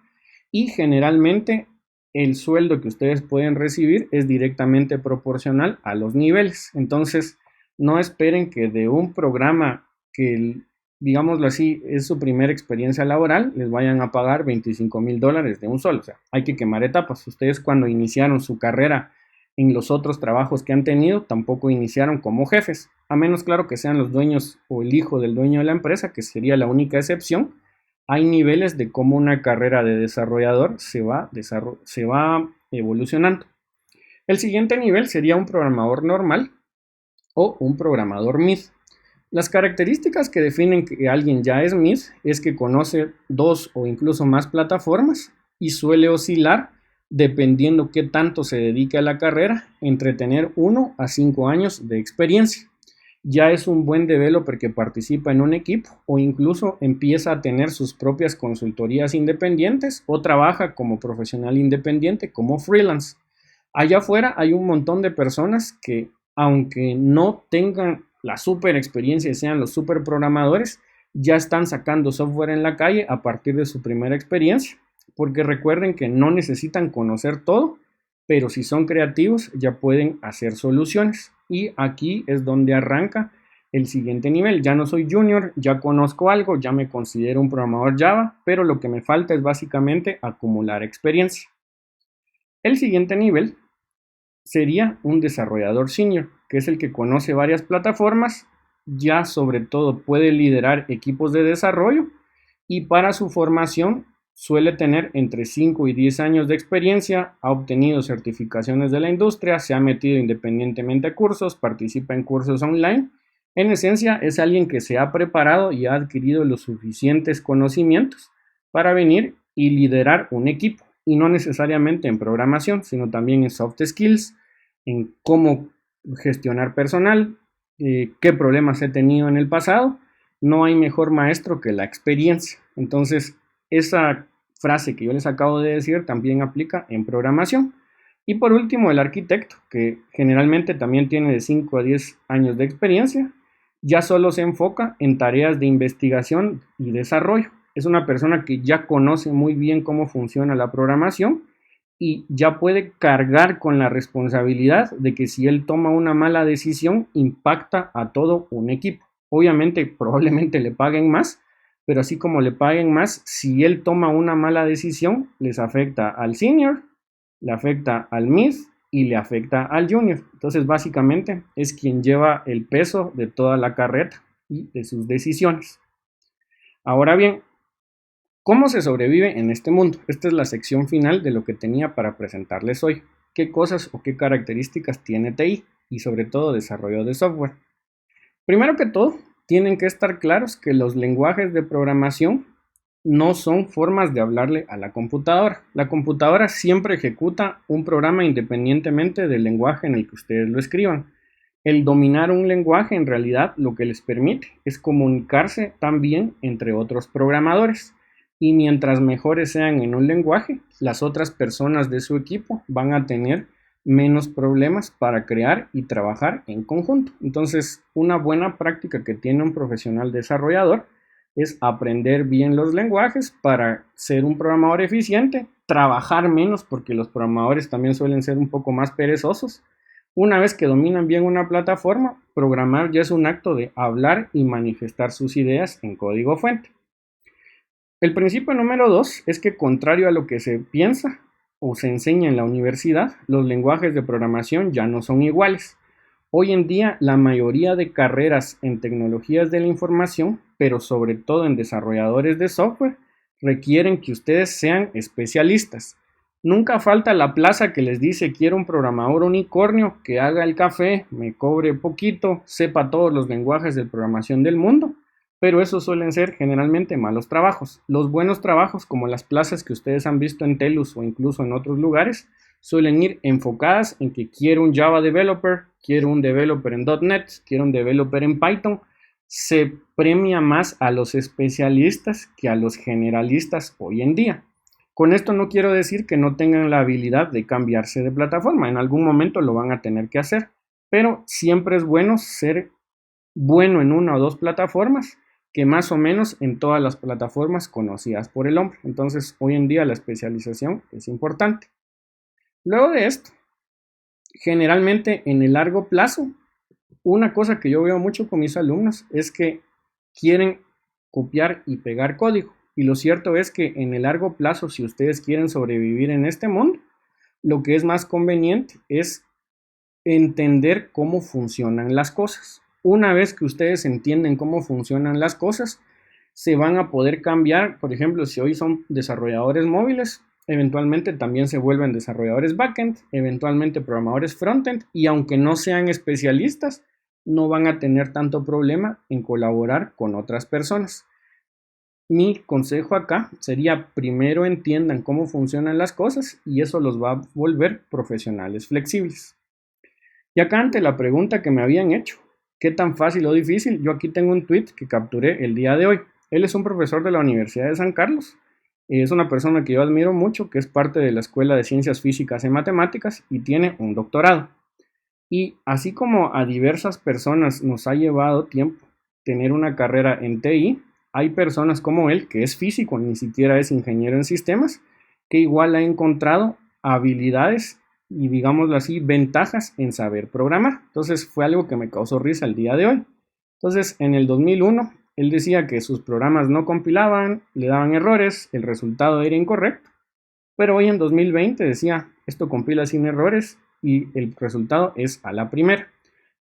y generalmente el sueldo que ustedes pueden recibir es directamente proporcional a los niveles. Entonces, no esperen que de un programa que, digámoslo así, es su primera experiencia laboral, les vayan a pagar $25,000 de un solo. O sea, hay que quemar etapas. Ustedes cuando iniciaron su carrera en los otros trabajos que han tenido, tampoco iniciaron como jefes, a menos claro que sean los dueños o el hijo del dueño de la empresa, que sería la única excepción. Hay niveles de cómo una carrera de desarrollador se va evolucionando. El siguiente nivel sería un programador normal o un programador mid. Las características que definen que alguien ya es mid es que conoce dos o incluso más plataformas y suele oscilar dependiendo qué tanto se dedique a la carrera entre tener 1 a 5 años de experiencia. Ya es un buen developer que participa en un equipo o incluso empieza a tener sus propias consultorías independientes o trabaja como profesional independiente, como freelance. Allá afuera hay un montón de personas que, aunque no tengan la super experiencia y sean los super programadores, ya están sacando software en la calle a partir de su primera experiencia, porque recuerden que no necesitan conocer todo, pero si son creativos ya pueden hacer soluciones. Y aquí es donde arranca el siguiente nivel. Ya no soy junior, ya conozco algo, ya me considero un programador Java, pero lo que me falta es básicamente acumular experiencia. El siguiente nivel sería un desarrollador senior, que es el que conoce varias plataformas, ya sobre todo puede liderar equipos de desarrollo y para su formación suele tener entre 5 y 10 años de experiencia, ha obtenido certificaciones de la industria, se ha metido independientemente a cursos, participa en cursos online. En esencia, es alguien que se ha preparado y ha adquirido los suficientes conocimientos para venir y liderar un equipo, y no necesariamente en programación, sino también en soft skills, en cómo gestionar personal, qué problemas he tenido en el pasado. No hay mejor maestro que la experiencia. Entonces, esa frase que yo les acabo de decir también aplica en programación. Y por último, el arquitecto, que generalmente también tiene de 5 a 10 años de experiencia, ya solo se enfoca en tareas de investigación y desarrollo. Es una persona que ya conoce muy bien cómo funciona la programación y ya puede cargar con la responsabilidad de que si él toma una mala decisión impacta a todo un equipo. Obviamente probablemente le paguen más, pero así como le paguen más, si él toma una mala decisión, les afecta al senior, le afecta al mid y le afecta al junior. Entonces básicamente es quien lleva el peso de toda la carreta y de sus decisiones. Ahora bien, ¿cómo se sobrevive en este mundo? Esta es la sección final de lo que tenía para presentarles hoy. ¿Qué cosas o qué características tiene TI y sobre todo desarrollo de software? Primero que todo, tienen que estar claros que los lenguajes de programación no son formas de hablarle a la computadora. La computadora siempre ejecuta un programa independientemente del lenguaje en el que ustedes lo escriban. El dominar un lenguaje en realidad lo que les permite es comunicarse también entre otros programadores. Y mientras mejores sean en un lenguaje, las otras personas de su equipo van a tener menos problemas para crear y trabajar en conjunto. Entonces, una buena práctica que tiene un profesional desarrollador es aprender bien los lenguajes para ser un programador eficiente, trabajar menos porque los programadores también suelen ser un poco más perezosos. Una vez que dominan bien una plataforma, programar ya es un acto de hablar y manifestar sus ideas en código fuente. El principio número 2 es que, contrario a lo que se piensa o se enseña en la universidad, los lenguajes de programación ya no son iguales. Hoy en día, la mayoría de carreras en tecnologías de la información, pero sobre todo en desarrolladores de software, requieren que ustedes sean especialistas. Nunca falta la plaza que les dice: quiero un programador unicornio que haga el café, me cobre poquito, sepa todos los lenguajes de programación del mundo. Pero esos suelen ser generalmente malos trabajos. Los buenos trabajos, como las plazas que ustedes han visto en TELUS o incluso en otros lugares, suelen ir enfocadas en que quiero un Java developer, quiero un developer en .NET, quiero un developer en Python. Se premia más a los especialistas que a los generalistas hoy en día. Con esto no quiero decir que no tengan la habilidad de cambiarse de plataforma. En algún momento lo van a tener que hacer, pero siempre es bueno ser bueno en una o dos plataformas que más o menos en todas las plataformas conocidas por el hombre. Entonces, hoy en día la especialización es importante. Luego de esto, generalmente en el largo plazo, una cosa que yo veo mucho con mis alumnos es que quieren copiar y pegar código. Y lo cierto es que en el largo plazo, si ustedes quieren sobrevivir en este mundo, lo que es más conveniente es entender cómo funcionan las cosas. Una vez que ustedes entienden cómo funcionan las cosas, se van a poder cambiar. Por ejemplo, si hoy son desarrolladores móviles, eventualmente también se vuelven desarrolladores backend, eventualmente programadores frontend, y aunque no sean especialistas, no van a tener tanto problema en colaborar con otras personas. Mi consejo acá sería: primero entiendan cómo funcionan las cosas y eso los va a volver profesionales flexibles. Y acá, ante la pregunta que me habían hecho, ¿qué tan fácil o difícil? Yo aquí tengo un tweet que capturé el día de hoy. Él es un profesor de la Universidad de San Carlos. Es una persona que yo admiro mucho, que es parte de la Escuela de Ciencias Físicas y Matemáticas y tiene un doctorado. Y así como a diversas personas nos ha llevado tiempo tener una carrera en TI, hay personas como él, que es físico, ni siquiera es ingeniero en sistemas, que igual ha encontrado habilidades y, digámoslo así, ventajas en saber programar. Entonces fue algo que me causó risa el día de hoy. Entonces, en el 2001, él decía que sus programas no compilaban, le daban errores, el resultado era incorrecto, pero hoy en 2020 decía, esto compila sin errores y el resultado es a la primera.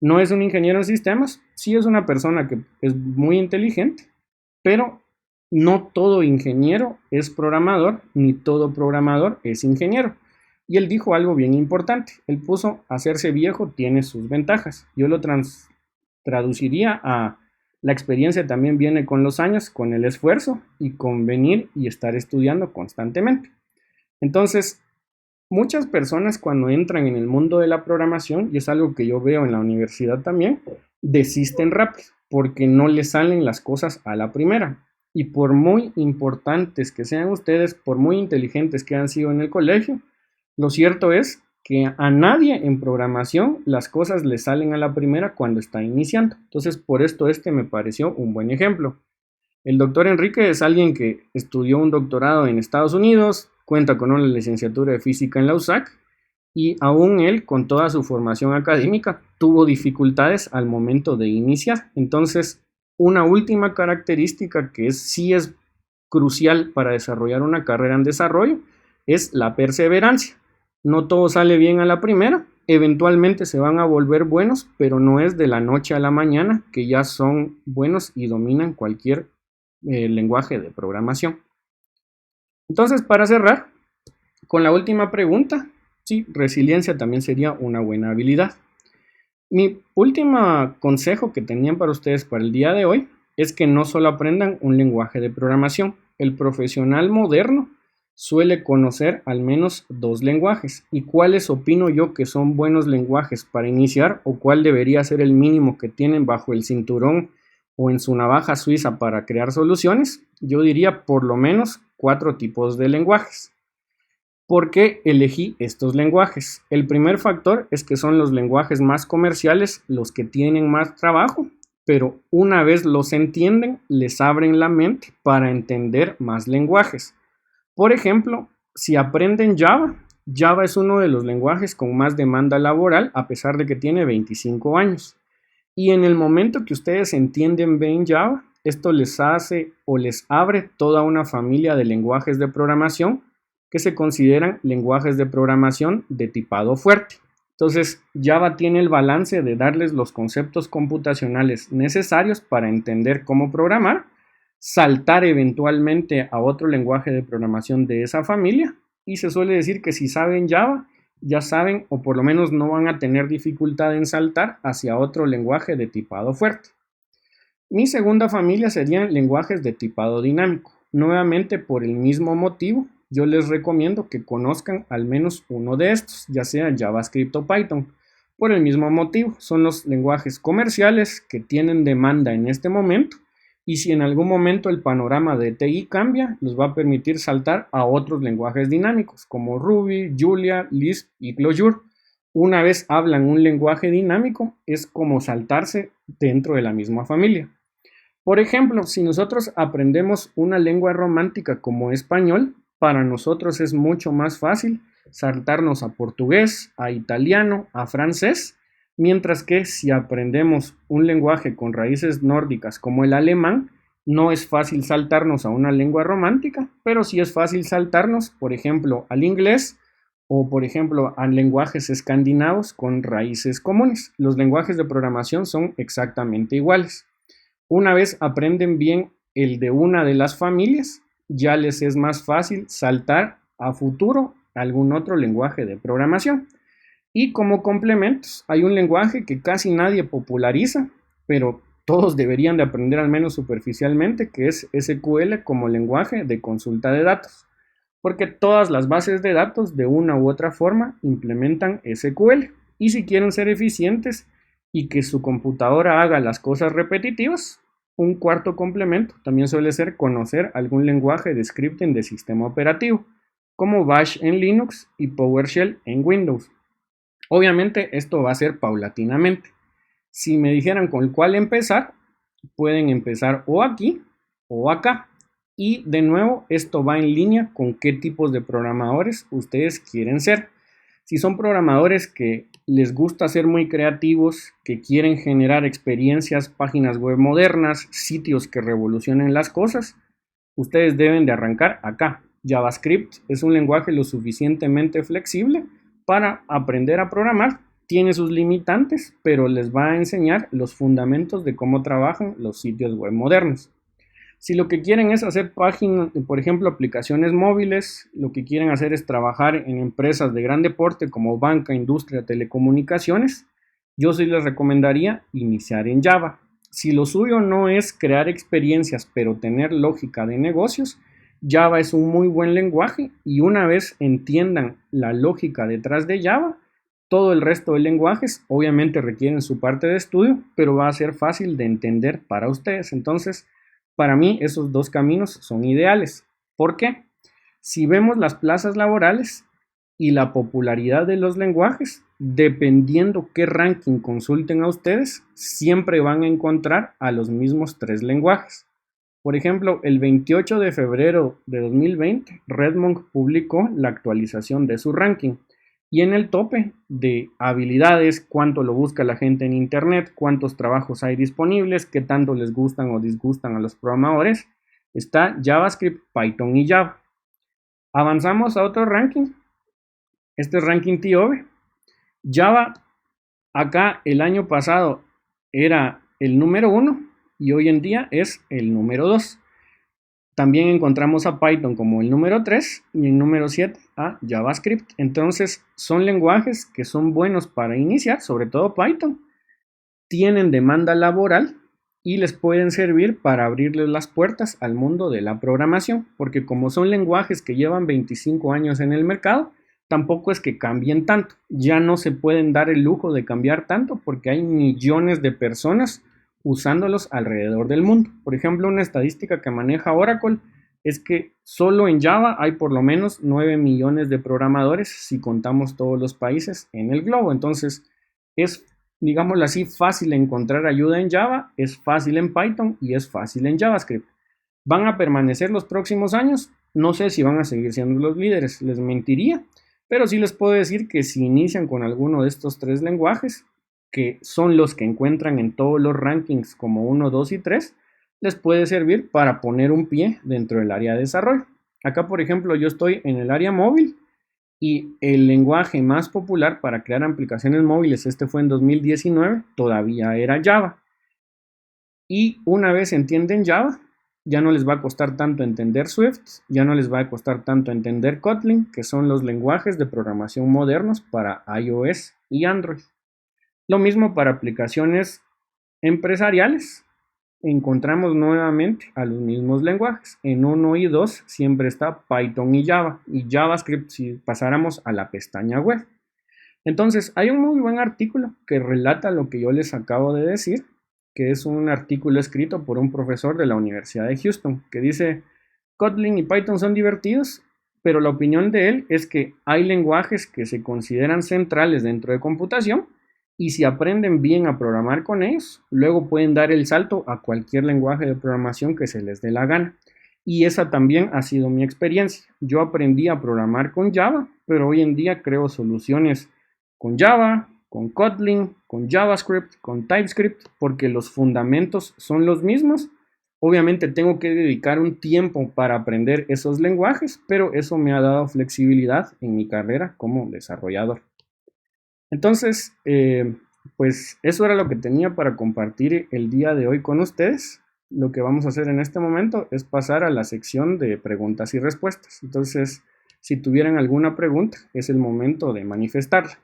No es un ingeniero en sistemas, sí es una persona que es muy inteligente, pero no todo ingeniero es programador, ni todo programador es ingeniero. Y él dijo algo bien importante. Él puso: hacerse viejo tiene sus ventajas. Yo lo traduciría a: la experiencia también viene con los años, con el esfuerzo y con venir y estar estudiando constantemente. Entonces, muchas personas cuando entran en el mundo de la programación, y es algo que yo veo en la universidad también, desisten rápido porque no les salen las cosas a la primera. Y por muy importantes que sean ustedes, por muy inteligentes que han sido en el colegio, lo cierto es que a nadie en programación las cosas le salen a la primera cuando está iniciando. Entonces, por esto este me pareció un buen ejemplo. El doctor Enrique es alguien que estudió un doctorado en Estados Unidos, cuenta con una licenciatura de física en la USAC y aún él, con toda su formación académica, tuvo dificultades al momento de iniciar. Entonces, una última característica que sí es crucial para desarrollar una carrera en desarrollo es la perseverancia. No todo sale bien a la primera, eventualmente se van a volver buenos, pero no es de la noche a la mañana que ya son buenos y dominan cualquier lenguaje de programación. Entonces, para cerrar con la última pregunta, sí, resiliencia también sería una buena habilidad. Mi último consejo que tenían para ustedes para el día de hoy es que no solo aprendan un lenguaje de programación. El profesional moderno suele conocer al menos 2 lenguajes. ¿Y cuáles opino yo que son buenos lenguajes para iniciar, o cuál debería ser el mínimo que tienen bajo el cinturón o en su navaja suiza para crear soluciones? Yo diría por lo menos 4 tipos de lenguajes. ¿Por qué elegí estos lenguajes? El primer factor es que son los lenguajes más comerciales, los que tienen más trabajo, pero una vez los entienden, les abren la mente para entender más lenguajes. Por ejemplo, si aprenden Java, Java es uno de los lenguajes con más demanda laboral, a pesar de que tiene 25 años. Y en el momento que ustedes entienden bien Java, esto les hace o les abre toda una familia de lenguajes de programación que se consideran lenguajes de programación de tipado fuerte. Entonces, Java tiene el balance de darles los conceptos computacionales necesarios para entender cómo programar, saltar eventualmente a otro lenguaje de programación de esa familia, y se suele decir que si saben Java, ya saben, o por lo menos no van a tener dificultad en saltar hacia otro lenguaje de tipado fuerte. Mi segunda familia serían lenguajes de tipado dinámico. Nuevamente, por el mismo motivo, yo les recomiendo que conozcan al menos uno de estos, ya sea JavaScript o Python. Por el mismo motivo, son los lenguajes comerciales que tienen demanda en este momento, y si en algún momento el panorama de TI cambia, les va a permitir saltar a otros lenguajes dinámicos como Ruby, Julia, Lisp y Clojure. Una vez hablan un lenguaje dinámico, es como saltarse dentro de la misma familia. Por ejemplo, si nosotros aprendemos una lengua romántica como español, para nosotros es mucho más fácil saltarnos a portugués, a italiano, a francés, mientras que si aprendemos un lenguaje con raíces nórdicas como el alemán, no es fácil saltarnos a una lengua romántica, pero sí es fácil saltarnos, por ejemplo, al inglés o, por ejemplo, a lenguajes escandinavos con raíces comunes. Los lenguajes de programación son exactamente iguales. Una vez aprenden bien el de una de las familias, ya les es más fácil saltar a futuro a algún otro lenguaje de programación. Y como complementos, hay un lenguaje que casi nadie populariza, pero todos deberían de aprender al menos superficialmente, que es SQL como lenguaje de consulta de datos, porque todas las bases de datos de una u otra forma implementan SQL. Y si quieren ser eficientes y que su computadora haga las cosas repetitivas, un cuarto complemento también suele ser conocer algún lenguaje de scripting de sistema operativo, como Bash en Linux y PowerShell en Windows. Obviamente esto va a ser paulatinamente. Si me dijeran con cuál empezar, pueden empezar o aquí o acá. Y de nuevo, esto va en línea con qué tipos de programadores ustedes quieren ser. Si son programadores que les gusta ser muy creativos, que quieren generar experiencias, páginas web modernas, sitios que revolucionen las cosas, ustedes deben de arrancar acá. JavaScript es un lenguaje lo suficientemente flexible para aprender a programar. Tiene sus limitantes, pero les va a enseñar los fundamentos de cómo trabajan los sitios web modernos. Si lo que quieren es hacer páginas, por ejemplo, aplicaciones móviles, lo que quieren hacer es trabajar en empresas de gran porte como banca, industria, telecomunicaciones, yo sí les recomendaría iniciar en Java. Si lo suyo no es crear experiencias, pero tener lógica de negocios, Java es un muy buen lenguaje y una vez entiendan la lógica detrás de Java, todo el resto de lenguajes obviamente requieren su parte de estudio, pero va a ser fácil de entender para ustedes. Entonces, para mí esos dos caminos son ideales. ¿Por qué? Si vemos las plazas laborales y la popularidad de los lenguajes, dependiendo qué ranking consulten a ustedes, siempre van a encontrar a los mismos tres lenguajes. Por ejemplo, el 28 de febrero de 2020, Redmond publicó la actualización de su ranking. Y en el tope de habilidades, cuánto lo busca la gente en internet, cuántos trabajos hay disponibles, qué tanto les gustan o disgustan a los programadores, está JavaScript, Python y Java. Avanzamos a otro ranking. Este es ranking TIOBE. Java, acá el año pasado era el número 1 y hoy en día es el número 2. También encontramos a Python como el número 3 y el número 7 a JavaScript. Entonces son lenguajes que son buenos para iniciar, sobre todo Python. Tienen demanda laboral y les pueden servir para abrirles las puertas al mundo de la programación, porque como son lenguajes que llevan 25 años en el mercado, tampoco es que cambien tanto. Ya no se pueden dar el lujo de cambiar tanto porque hay millones de personas usándolos alrededor del mundo. Por ejemplo, una estadística que maneja Oracle es que solo en Java hay por lo menos 9 millones de programadores si contamos todos los países en el globo. Entonces es, digámoslo así, fácil encontrar ayuda en Java, es fácil en Python y es fácil en JavaScript. ¿Van a permanecer los próximos años? No sé si van a seguir siendo los líderes, les mentiría, pero sí les puedo decir que si inician con alguno de estos tres lenguajes, que son los que encuentran en todos los rankings como 1, 2 y 3, les puede servir para poner un pie dentro del área de desarrollo. Acá, por ejemplo, yo estoy en el área móvil y el lenguaje más popular para crear aplicaciones móviles, este fue en 2019, todavía era Java. Y una vez entienden Java, ya no les va a costar tanto entender Swift, ya no les va a costar tanto entender Kotlin, que son los lenguajes de programación modernos para iOS y Android. Lo mismo para aplicaciones empresariales. Encontramos nuevamente a los mismos lenguajes. En 1 y 2 siempre está Python y Java. Y JavaScript si pasáramos a la pestaña web. Entonces, hay un muy buen artículo que relata lo que yo les acabo de decir, que es un artículo escrito por un profesor de la Universidad de Houston, que dice, Kotlin y Python son divertidos, pero la opinión de él es que hay lenguajes que se consideran centrales dentro de computación y si aprenden bien a programar con ellos, luego pueden dar el salto a cualquier lenguaje de programación que se les dé la gana. Y esa también ha sido mi experiencia. Yo aprendí a programar con Java, pero hoy en día creo soluciones con Java, con Kotlin, con JavaScript, con TypeScript, porque los fundamentos son los mismos. Obviamente tengo que dedicar un tiempo para aprender esos lenguajes, pero eso me ha dado flexibilidad en mi carrera como desarrollador. Entonces, pues eso era lo que tenía para compartir el día de hoy con ustedes. Lo que vamos a hacer en este momento es pasar a la sección de preguntas y respuestas. Entonces, si tuvieran alguna pregunta, es el momento de manifestarla.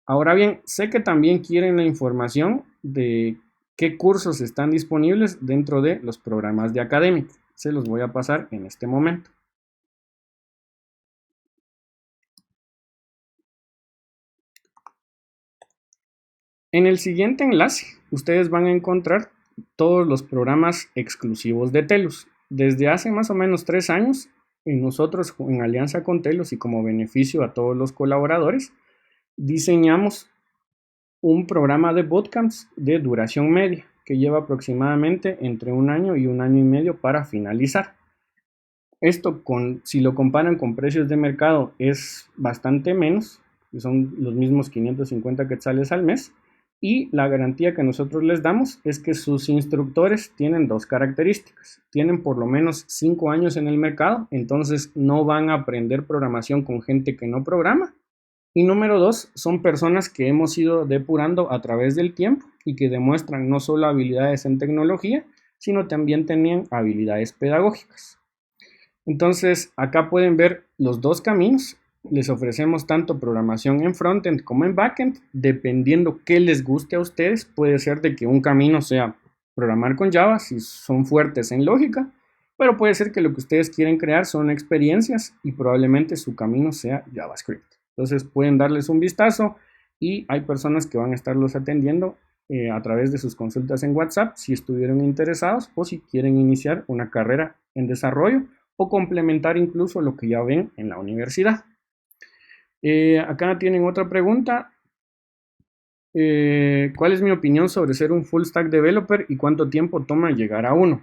Ahora bien, sé que también quieren la información de qué cursos están disponibles dentro de los programas de Academic. Se los voy a pasar en este momento. En el siguiente enlace, ustedes van a encontrar todos los programas exclusivos de TELUS. Desde hace más o menos 3 años, nosotros en alianza con TELUS y como beneficio a todos los colaboradores, diseñamos un programa de bootcamps de duración media que lleva aproximadamente entre 1 año y 1 año y medio para finalizar. Esto, si lo comparan con precios de mercado, es bastante menos, son los mismos 550 quetzales al mes. Y la garantía que nosotros les damos es que sus instructores tienen 2 características. Tienen por lo menos 5 años en el mercado, entonces no van a aprender programación con gente que no programa. Y número 2, son personas que hemos ido depurando a través del tiempo y que demuestran no solo habilidades en tecnología, sino también tenían habilidades pedagógicas. Entonces, acá pueden ver los 2 caminos. Les ofrecemos tanto programación en frontend como en backend, dependiendo qué les guste a ustedes. Puede ser de que un camino sea programar con Java, si son fuertes en lógica, pero puede ser que lo que ustedes quieren crear son experiencias y probablemente su camino sea JavaScript. Entonces pueden darles un vistazo y hay personas que van a estarlos atendiendo a través de sus consultas en WhatsApp si estuvieron interesados o si quieren iniciar una carrera en desarrollo o complementar incluso lo que ya ven en la universidad. Acá tienen otra pregunta. ¿Cuál es mi opinión sobre ser un full stack developer y cuánto tiempo toma llegar a uno?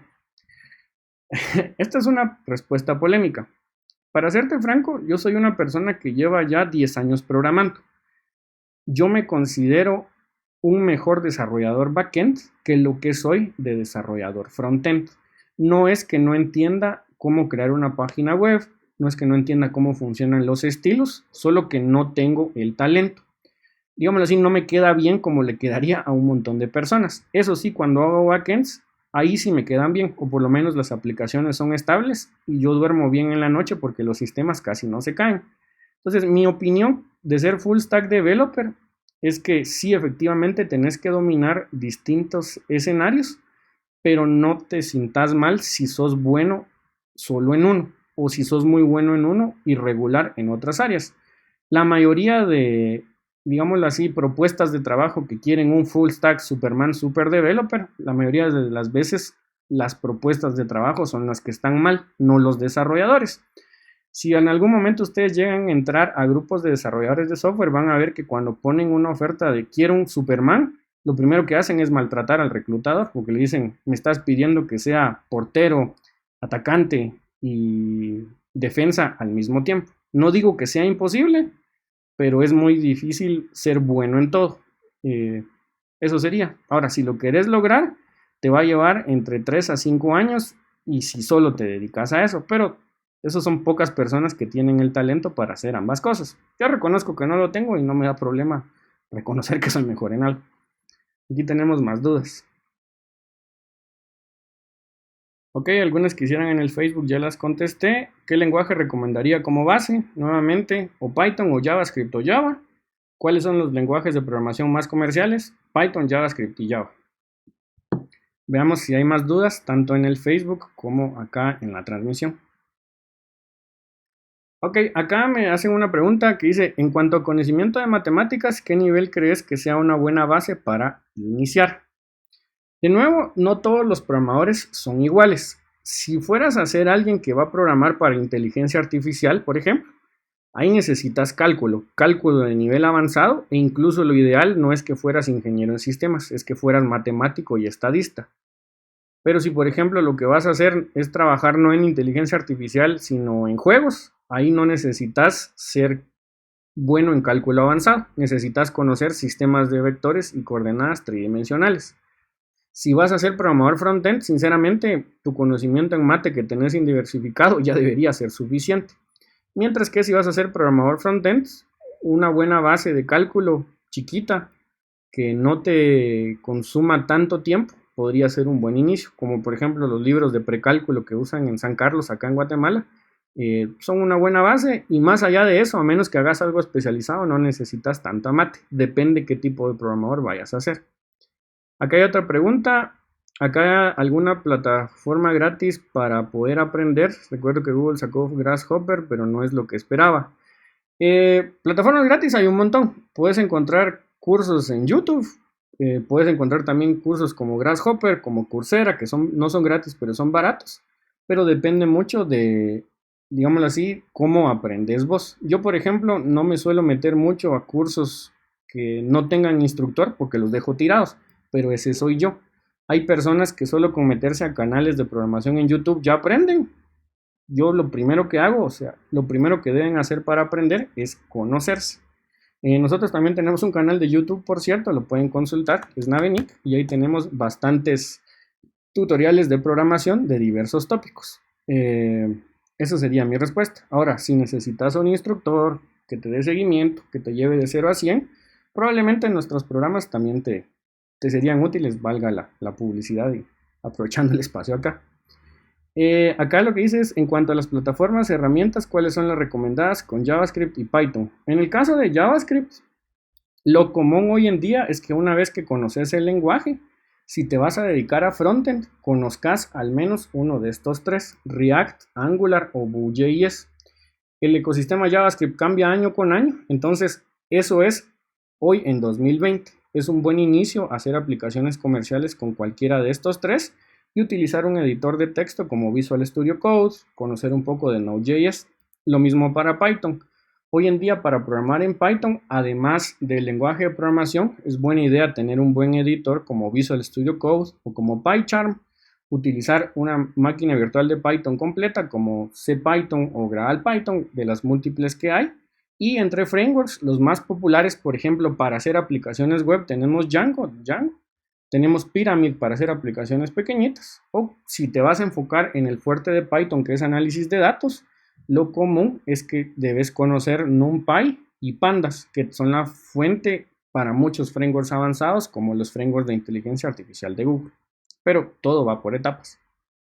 Esta es una respuesta polémica. Para serte franco, yo soy una persona que lleva ya 10 años programando. Yo me considero un mejor desarrollador backend que lo que soy de desarrollador frontend. No es que no entienda cómo crear una página web, no es que no entienda cómo funcionan los estilos, solo que no tengo el talento. Digámoslo así, no me queda bien como le quedaría a un montón de personas. Eso sí, cuando hago backends, ahí sí me quedan bien, o por lo menos las aplicaciones son estables y yo duermo bien en la noche porque los sistemas casi no se caen. Entonces, mi opinión de ser full stack developer es que sí, efectivamente tenés que dominar distintos escenarios, pero no te sientas mal si sos bueno solo en uno, o si sos muy bueno en uno y regular en otras áreas. La mayoría de, digámoslo así, propuestas de trabajo que quieren un full stack Superman super developer, la mayoría de las veces las propuestas de trabajo son las que están mal, no los desarrolladores. Si en algún momento ustedes llegan a entrar a grupos de desarrolladores de software, van a ver que cuando ponen una oferta de quiero un Superman, lo primero que hacen es maltratar al reclutador, porque le dicen, me estás pidiendo que sea portero, atacante y defensa al mismo tiempo. No digo que sea imposible, pero es muy difícil ser bueno en todo. Eso sería. Ahora, si lo querés lograr, te va a llevar entre 3 a 5 años y si solo te dedicas a eso, pero esos son pocas personas que tienen el talento para hacer ambas cosas. Yo reconozco que no lo tengo y no me da problema reconocer que soy mejor en algo. Aquí tenemos más dudas. Ok, algunas que hicieran en el Facebook ya las contesté. ¿Qué lenguaje recomendaría como base? Nuevamente, o Python o JavaScript o Java. ¿Cuáles son los lenguajes de programación más comerciales? Python, JavaScript y Java. Veamos si hay más dudas, tanto en el Facebook como acá en la transmisión. Ok, acá me hacen una pregunta que dice, en cuanto a conocimiento de matemáticas, ¿qué nivel crees que sea una buena base para iniciar? De nuevo, no todos los programadores son iguales. Si fueras a ser alguien que va a programar para inteligencia artificial, por ejemplo, Ahí necesitas cálculo de nivel avanzado e incluso lo ideal no es que fueras ingeniero en sistemas, es que fueras matemático y estadista. Pero si por ejemplo lo que vas a hacer es trabajar no en inteligencia artificial, sino en juegos, ahí no necesitas ser bueno en cálculo avanzado, necesitas conocer sistemas de vectores y coordenadas tridimensionales. Si vas a ser programador frontend, sinceramente tu conocimiento en mate que tenés indiversificado ya debería ser suficiente. Mientras que si vas a ser programador frontend, una buena base de cálculo chiquita que no te consuma tanto tiempo podría ser un buen inicio, como por ejemplo los libros de precálculo que usan en San Carlos, acá en Guatemala, son una buena base y más allá de eso, a menos que hagas algo especializado, no necesitas tanta mate, depende qué tipo de programador vayas a hacer. Acá hay otra pregunta. Acá alguna plataforma gratis para poder aprender. Recuerdo que Google sacó Grasshopper, pero no es lo que esperaba. Plataformas gratis hay un montón. Puedes encontrar cursos en YouTube. Puedes encontrar también cursos como Grasshopper, como Coursera, que no son gratis, pero son baratos. Pero depende mucho de, digámoslo así, cómo aprendes vos. Yo, por ejemplo, no me suelo meter mucho a cursos que no tengan instructor porque los dejo tirados, pero ese soy yo. Hay personas que solo con meterse a canales de programación en YouTube ya aprenden. Yo lo primero que hago, o sea, lo primero que deben hacer para aprender es conocerse. Nosotros también tenemos un canal de YouTube, por cierto, lo pueden consultar, es Navenic, y ahí tenemos bastantes tutoriales de programación de diversos tópicos. Esa sería mi respuesta. Ahora, si necesitas un instructor que te dé seguimiento, que te lleve de 0 a 100, probablemente nuestros programas también te serían útiles, valga la publicidad y aprovechando el espacio acá. Acá lo que dice es, en cuanto a las plataformas, herramientas, ¿cuáles son las recomendadas con JavaScript y Python? En el caso de JavaScript, lo común hoy en día es que una vez que conoces el lenguaje, si te vas a dedicar a frontend, conozcas al menos uno de estos tres, React, Angular o Vue.js. El ecosistema JavaScript cambia año con año, entonces eso es hoy en 2020. Es un buen inicio hacer aplicaciones comerciales con cualquiera de estos tres y utilizar un editor de texto como Visual Studio Code, conocer un poco de Node.js. Lo mismo para Python. Hoy en día para programar en Python, además del lenguaje de programación, es buena idea tener un buen editor como Visual Studio Code o como PyCharm, utilizar una máquina virtual de Python completa como CPython o GraalPython de las múltiples que hay. Y entre frameworks, los más populares, por ejemplo, para hacer aplicaciones web tenemos Django. Tenemos Pyramid para hacer aplicaciones pequeñitas. O si te vas a enfocar en el fuerte de Python, que es análisis de datos, lo común es que debes conocer NumPy y Pandas, que son la fuente para muchos frameworks avanzados, como los frameworks de inteligencia artificial de Google. Pero todo va por etapas.